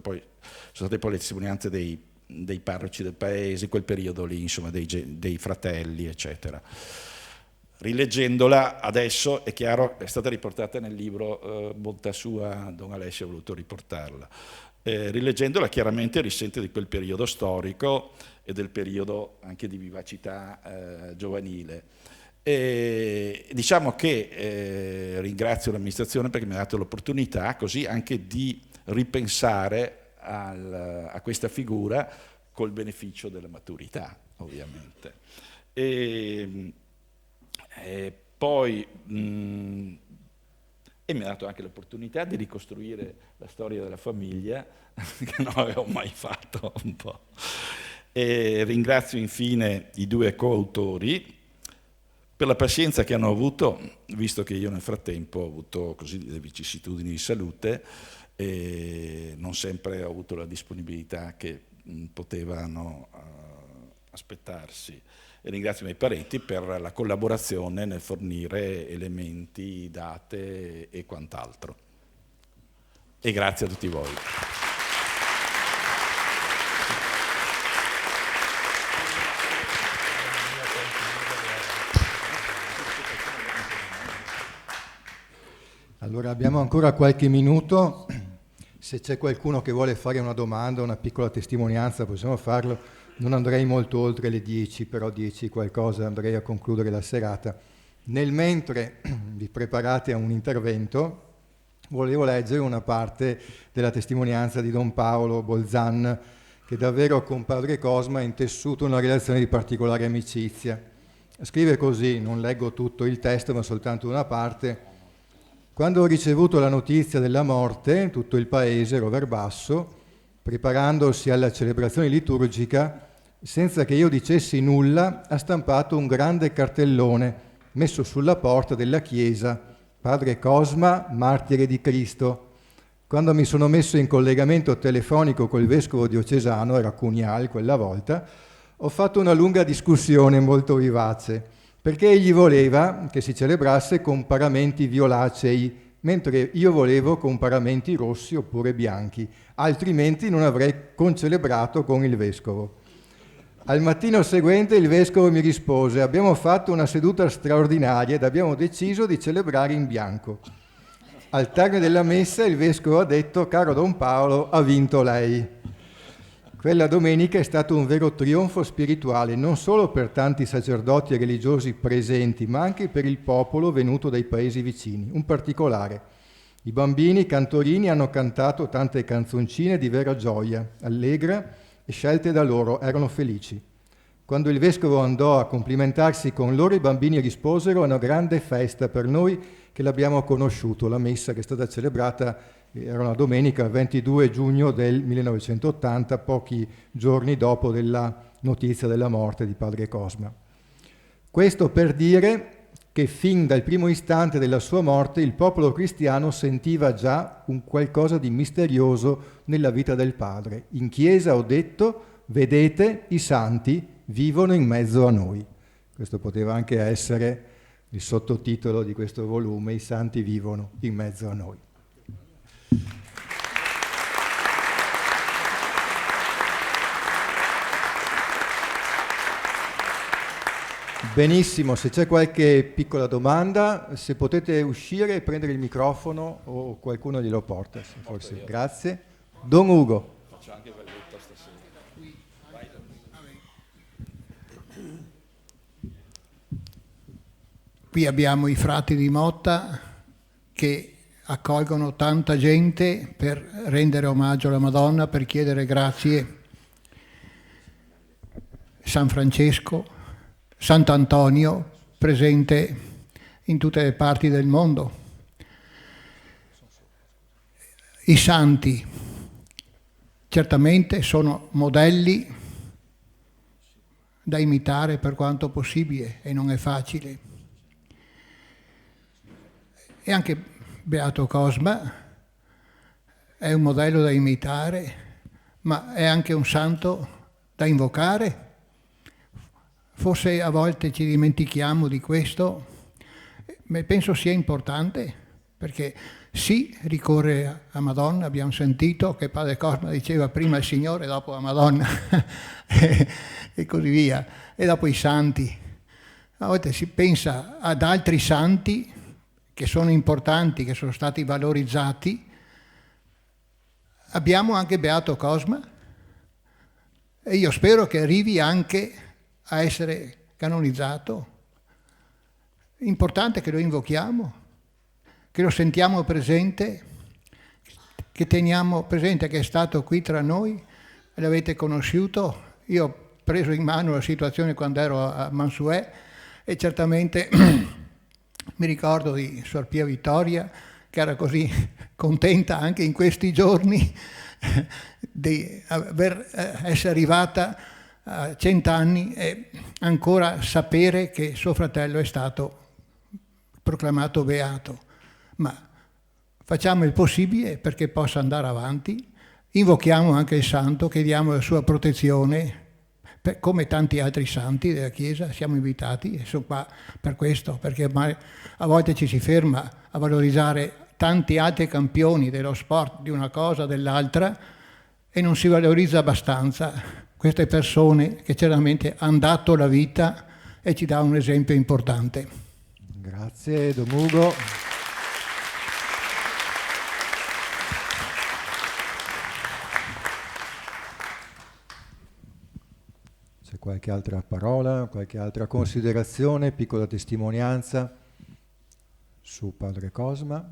H: state poi le testimonianze dei parroci del paese, quel periodo lì, insomma, dei fratelli, eccetera. Rileggendola adesso è chiaro, è stata riportata nel libro, bontà sua, Don Alessio ha voluto riportarla. Rileggendola chiaramente risente di quel periodo storico e del periodo anche di vivacità giovanile. Diciamo che ringrazio l'amministrazione perché mi ha dato l'opportunità così anche di ripensare a questa figura col beneficio della maturità, ovviamente. Poi e mi ha dato anche l'opportunità di ricostruire la storia della famiglia, che non avevo mai fatto un po'. E ringrazio infine i 2 coautori per la pazienza che hanno avuto, visto che io nel frattempo ho avuto così delle vicissitudini di salute e non sempre ho avuto la disponibilità che potevano aspettarsi. E ringrazio i miei parenti per la collaborazione nel fornire elementi, date e quant'altro. E grazie a tutti voi.
A: Allora abbiamo ancora qualche minuto, se c'è qualcuno che vuole fare una domanda, una piccola testimonianza possiamo farlo, non andrei molto oltre le 10, però 10 qualcosa andrei a concludere la serata. Nel mentre vi preparate a un intervento, volevo leggere una parte della testimonianza di Don Paolo Bolzan, che davvero con Padre Cosma ha intessuto una relazione di particolare amicizia. Scrive così, non leggo tutto il testo ma soltanto una parte. Quando ho ricevuto la notizia della morte, tutto il paese, Roverbasso, preparandosi alla celebrazione liturgica, senza che io dicessi nulla, ha stampato un grande cartellone messo sulla porta della chiesa: Padre Cosma, martire di Cristo. Quando mi sono messo in collegamento telefonico col vescovo diocesano, era Cunial quella volta, ho fatto una lunga discussione molto vivace, perché egli voleva che si celebrasse con paramenti violacei, mentre io volevo con paramenti rossi oppure bianchi, altrimenti non avrei concelebrato con il vescovo. Al mattino seguente il vescovo mi rispose: abbiamo fatto una seduta straordinaria ed abbiamo deciso di celebrare in bianco. Al termine della messa il vescovo ha detto: caro Don Paolo, ha vinto lei. Quella domenica è stato un vero trionfo spirituale, non solo per tanti sacerdoti e religiosi presenti, ma anche per il popolo venuto dai paesi vicini. Un particolare: i bambini cantorini hanno cantato tante canzoncine di vera gioia, allegra e scelte da loro, erano felici. Quando il vescovo andò a complimentarsi con loro, i bambini risposero: è una grande festa per noi che l'abbiamo conosciuto. La messa che è stata celebrata era una domenica, 22 giugno del 1980, pochi giorni dopo della notizia della morte di Padre Cosma. Questo per dire che fin dal primo istante della sua morte il popolo cristiano sentiva già un qualcosa di misterioso nella vita del Padre. In chiesa, ho detto, vedete, i santi vivono in mezzo a noi. Questo poteva anche essere il sottotitolo di questo volume: i santi vivono in mezzo a noi. Benissimo, se c'è qualche piccola domanda, se potete uscire e prendere il microfono o qualcuno glielo porta, forse. Grazie. Don Ugo. Faccio anche Valletta stasera.
I: Qui abbiamo i frati di Motta che accolgono tanta gente per rendere omaggio alla Madonna, per chiedere grazie. San Francesco, Sant'Antonio, presente in tutte le parti del mondo. I santi certamente sono modelli da imitare per quanto possibile, e non è facile. E anche Beato Cosma è un modello da imitare, ma è anche un santo da invocare. Forse a volte ci dimentichiamo di questo, ma penso sia importante, perché sì, ricorre a Madonna, abbiamo sentito che Padre Cosma diceva prima il Signore, dopo la Madonna, e così via, e dopo i santi. A volte si pensa ad altri santi che sono importanti, che sono stati valorizzati. Abbiamo anche Beato Cosma, e io spero che arrivi anche a essere canonizzato. È importante che lo invochiamo, che lo sentiamo presente, che teniamo presente che è stato qui tra noi, l'avete conosciuto. Io ho preso in mano la situazione quando ero a Mansuè e certamente mi ricordo di Suor Pia Vittoria, che era così contenta anche in questi giorni di essere arrivata a 100 anni e ancora sapere che suo fratello è stato proclamato beato. Ma facciamo il possibile perché possa andare avanti, invochiamo anche il santo, chiediamo la sua protezione, come tanti altri santi della Chiesa siamo invitati, e sono qua per questo, perché ormai a volte ci si ferma a valorizzare tanti altri campioni dello sport, di una cosa o dell'altra, e non si valorizza abbastanza queste persone che certamente hanno dato la vita e ci dà un esempio importante.
A: Grazie, Don Ugo. qualche altra parola, qualche altra considerazione, piccola testimonianza su Padre Cosma?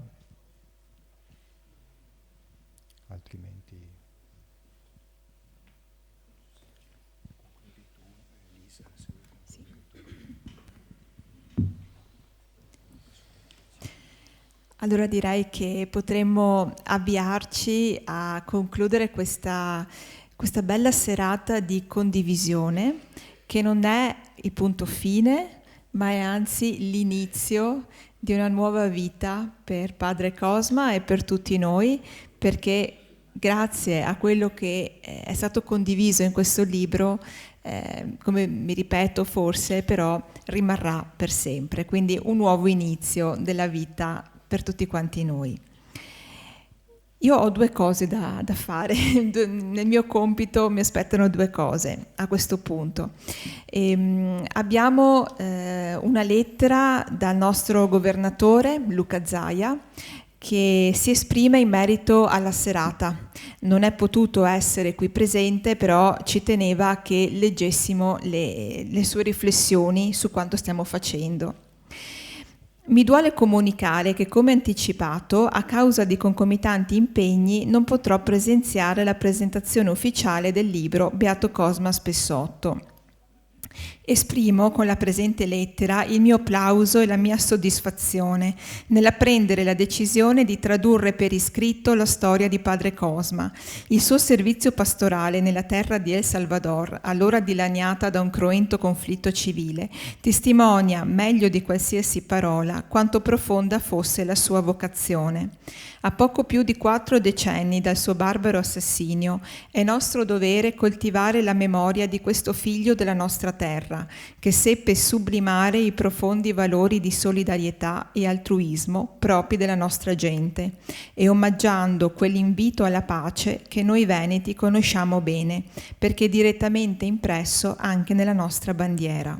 A: Altrimenti...
B: Allora direi che potremmo avviarci a concludere questa bella serata di condivisione, che non è il punto fine, ma è anzi l'inizio di una nuova vita per Padre Cosma e per tutti noi, perché grazie a quello che è stato condiviso in questo libro, come mi ripeto forse, però rimarrà per sempre. Quindi un nuovo inizio della vita per tutti quanti noi. Io ho due cose da fare, nel mio compito mi aspettano due cose a questo punto. Abbiamo una lettera dal nostro governatore Luca Zaia che si esprime in merito alla serata. Non è potuto essere qui presente, però ci teneva che leggessimo le sue riflessioni su quanto stiamo facendo. Mi duole comunicare che, come anticipato, a causa di concomitanti impegni non potrò presenziare la presentazione ufficiale del libro Beato Cosma Spessotto. Esprimo con la presente lettera il mio plauso e la mia soddisfazione nell'apprendere la decisione di tradurre per iscritto la storia di Padre Cosma. Il suo servizio pastorale nella terra di El Salvador, allora dilaniata da un cruento conflitto civile, testimonia meglio di qualsiasi parola quanto profonda fosse la sua vocazione. A poco più di 4 decenni dal suo barbaro assassinio, è nostro dovere coltivare la memoria di questo figlio della nostra terra, che seppe sublimare i profondi valori di solidarietà e altruismo propri della nostra gente, e omaggiando quell'invito alla pace che noi veneti conosciamo bene, perché è direttamente impresso anche nella nostra bandiera.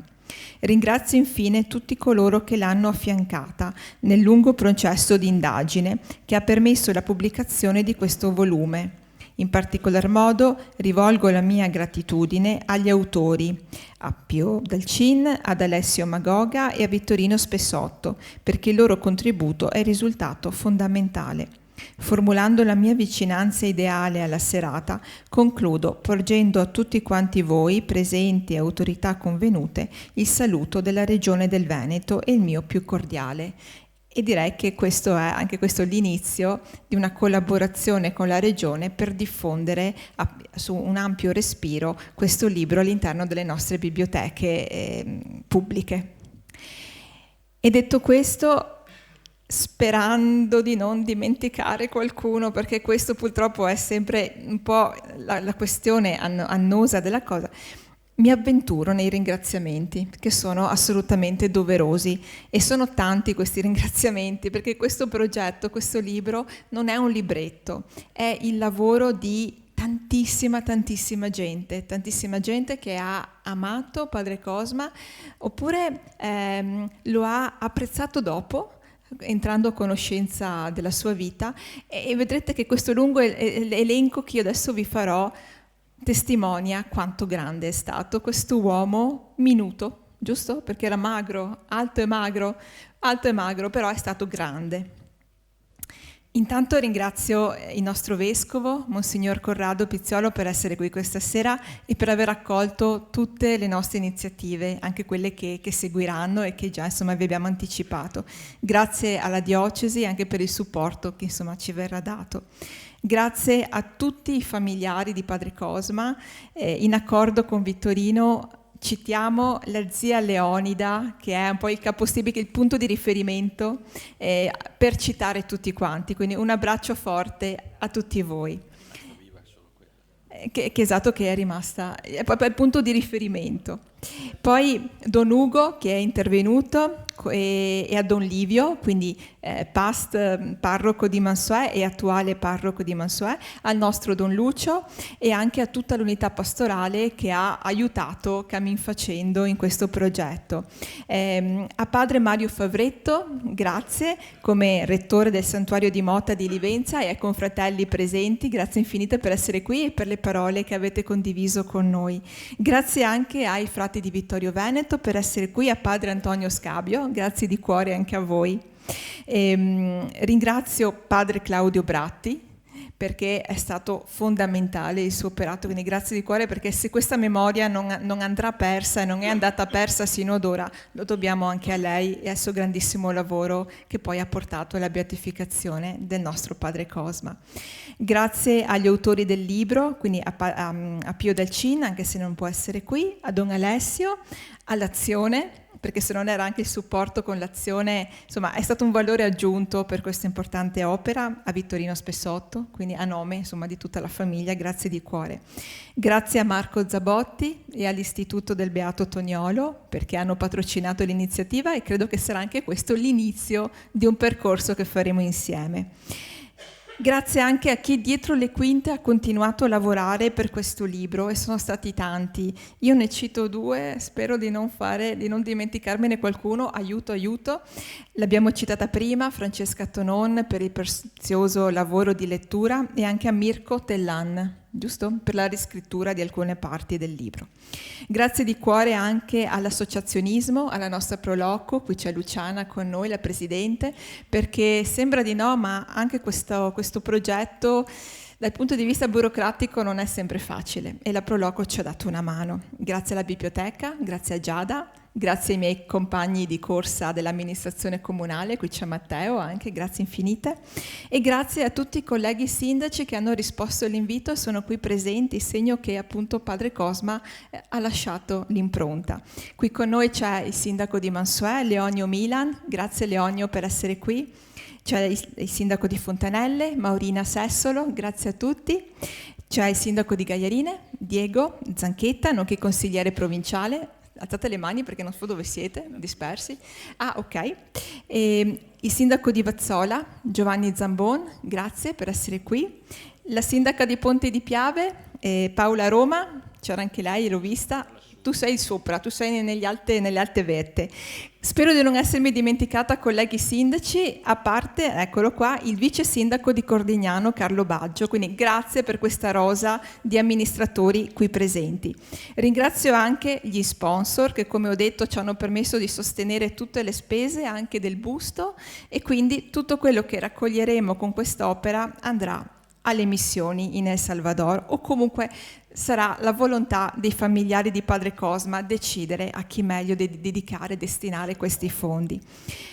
B: Ringrazio infine tutti coloro che l'hanno affiancata nel lungo processo di indagine che ha permesso la pubblicazione di questo volume. In particolar modo rivolgo la mia gratitudine agli autori, a Pio Dalcin, ad Alessio Magoga e a Vittorino Spessotto, perché il loro contributo è risultato fondamentale. Formulando la mia vicinanza ideale alla serata, concludo porgendo a tutti quanti voi, presenti e autorità convenute, il saluto della Regione del Veneto e il mio più cordiale. E direi che questo è anche questo l'inizio di una collaborazione con la Regione per diffondere su un ampio respiro questo libro all'interno delle nostre biblioteche pubbliche. E detto questo, sperando di non dimenticare qualcuno, perché questo purtroppo è sempre un po' la questione annosa della cosa, mi avventuro nei ringraziamenti, che sono assolutamente doverosi, e sono tanti questi ringraziamenti, perché questo progetto, questo libro, non è un libretto, è il lavoro di tantissima gente che ha amato Padre Cosma, oppure lo ha apprezzato dopo, entrando a conoscenza della sua vita, e vedrete che questo lungo elenco che io adesso vi farò testimonia quanto grande è stato questo uomo minuto, giusto? Perché era magro, alto e magro, però è stato grande. Intanto ringrazio il nostro vescovo, Monsignor Corrado Pizziolo, per essere qui questa sera e per aver accolto tutte le nostre iniziative, anche quelle che seguiranno e che già insomma vi abbiamo anticipato. Grazie alla diocesi anche per il supporto che insomma ci verrà dato. Grazie a tutti i familiari di Padre Cosma, in accordo con Vittorino citiamo la zia Leonida, che è un po' il capostipite, il punto di riferimento per citare tutti quanti, quindi un abbraccio forte a tutti voi. Che esatto, che è rimasta è proprio il punto di riferimento. Poi Don Ugo, che è intervenuto, e a Don Livio, quindi past parroco di Mansuè e attuale parroco di Mansuè, al nostro Don Lucio e anche a tutta l'unità pastorale che ha aiutato Cammin Facendo in questo progetto. A padre Mario Favretto, grazie, come rettore del Santuario di Mota di Livenza, e ai confratelli presenti, grazie infinite per essere qui e per le parole che avete condiviso con noi. Grazie anche ai frati di Vittorio Veneto per essere qui, a padre Antonio Scabio, grazie di cuore anche a voi. Ringrazio padre Claudio Bratti perché è stato fondamentale il suo operato, quindi grazie di cuore, perché se questa memoria non andrà persa e non è andata persa sino ad ora, lo dobbiamo anche a lei e al suo grandissimo lavoro che poi ha portato alla beatificazione del nostro padre Cosma. Grazie agli autori del libro, quindi a Pio Del Cin, anche se non può essere qui, a Don Alessio, all'Azione, perché se non era anche il supporto con l'Azione, insomma è stato un valore aggiunto per questa importante opera, a Vittorino Spessotto, quindi a nome insomma di tutta la famiglia, grazie di cuore. Grazie a Marco Zabotti e all'Istituto del Beato Toniolo perché hanno patrocinato l'iniziativa e credo che sarà anche questo l'inizio di un percorso che faremo insieme. Grazie anche a chi dietro le quinte ha continuato a lavorare per questo libro, e sono stati tanti. Io ne cito due, spero di non dimenticarmene qualcuno. Aiuto. L'abbiamo citata prima, Francesca Tonon per il prezioso lavoro di lettura, e anche a Mirko Tellan, giusto? Per la riscrittura di alcune parti del libro. Grazie di cuore anche all'associazionismo, alla nostra Proloco, qui c'è Luciana con noi, la Presidente, perché sembra di no, ma anche questo progetto dal punto di vista burocratico non è sempre facile e la Proloco ci ha dato una mano. Grazie alla biblioteca, grazie a Giada, grazie ai miei compagni di corsa dell'amministrazione comunale, qui c'è Matteo anche, grazie infinite, e grazie a tutti i colleghi sindaci che hanno risposto all'invito e sono qui presenti, segno che appunto padre Cosma ha lasciato l'impronta. Qui con noi c'è il sindaco di Mansuè, Leonio Milan, grazie Leonio per essere qui. C'è il sindaco di Fontanelle, Maurina Sessolo, grazie a tutti. C'è il sindaco di Gagliarine, Diego Zanchetta, nonché consigliere provinciale. Alzate le mani perché non so dove siete, dispersi. Ah, ok. Il sindaco di Vazzola, Giovanni Zambon, grazie per essere qui. La sindaca di Ponte di Piave, Paola Roma, c'era anche lei, l'ho vista. Tu sei sopra, tu sei nelle alte vette. Spero di non essermi dimenticata colleghi sindaci, a parte, eccolo qua, il vice sindaco di Cordignano, Carlo Baggio, quindi grazie per questa rosa di amministratori qui presenti. Ringrazio anche gli sponsor che, come ho detto, ci hanno permesso di sostenere tutte le spese anche del busto, e quindi tutto quello che raccoglieremo con quest'opera andrà alle missioni in El Salvador, o comunque sarà la volontà dei familiari di padre Cosma decidere a chi meglio dedicare e destinare questi fondi.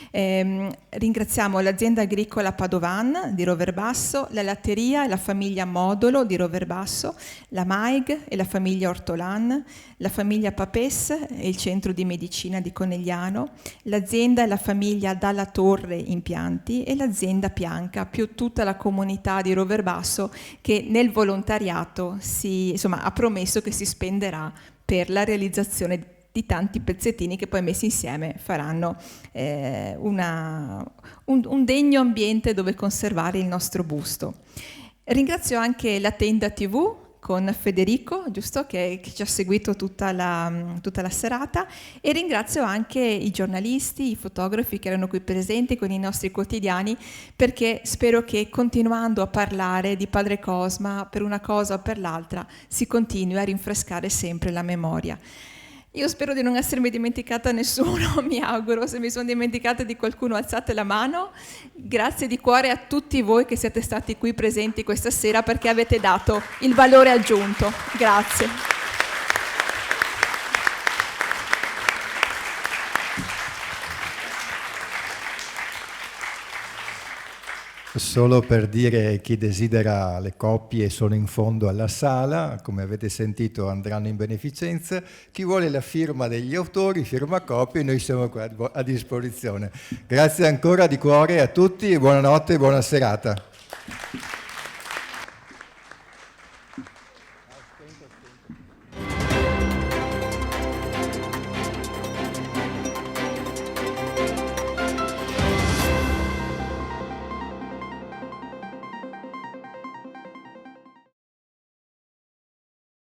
B: Ringraziamo l'azienda agricola Padovan di Roverbasso, la latteria e la famiglia Modolo di Roverbasso, la MAIG e la famiglia Ortolan, la famiglia Papes e il centro di medicina di Conegliano, l'azienda e la famiglia Dalla Torre Impianti e l'azienda Pianca, più tutta la comunità di Roverbasso che nel volontariato ha promesso che si spenderà per la realizzazione di tanti pezzettini che poi messi insieme faranno un degno ambiente dove conservare il nostro busto. Ringrazio anche la Tenda TV con Federico, giusto, che ci ha seguito tutta la serata, e ringrazio anche i giornalisti, i fotografi che erano qui presenti con i nostri quotidiani, perché spero che continuando a parlare di padre Cosma per una cosa o per l'altra si continui a rinfrescare sempre la memoria. Io spero di non essermi dimenticata nessuno, mi auguro. Se mi sono dimenticata di qualcuno alzate la mano. Grazie di cuore a tutti voi che siete stati qui presenti questa sera, perché avete dato il valore aggiunto. Grazie.
A: Solo per dire, chi desidera, le copie sono in fondo alla sala, come avete sentito andranno in beneficenza. Chi vuole la firma degli autori, firma copie, noi siamo qua a disposizione. Grazie ancora di cuore a tutti e buonanotte e buona serata.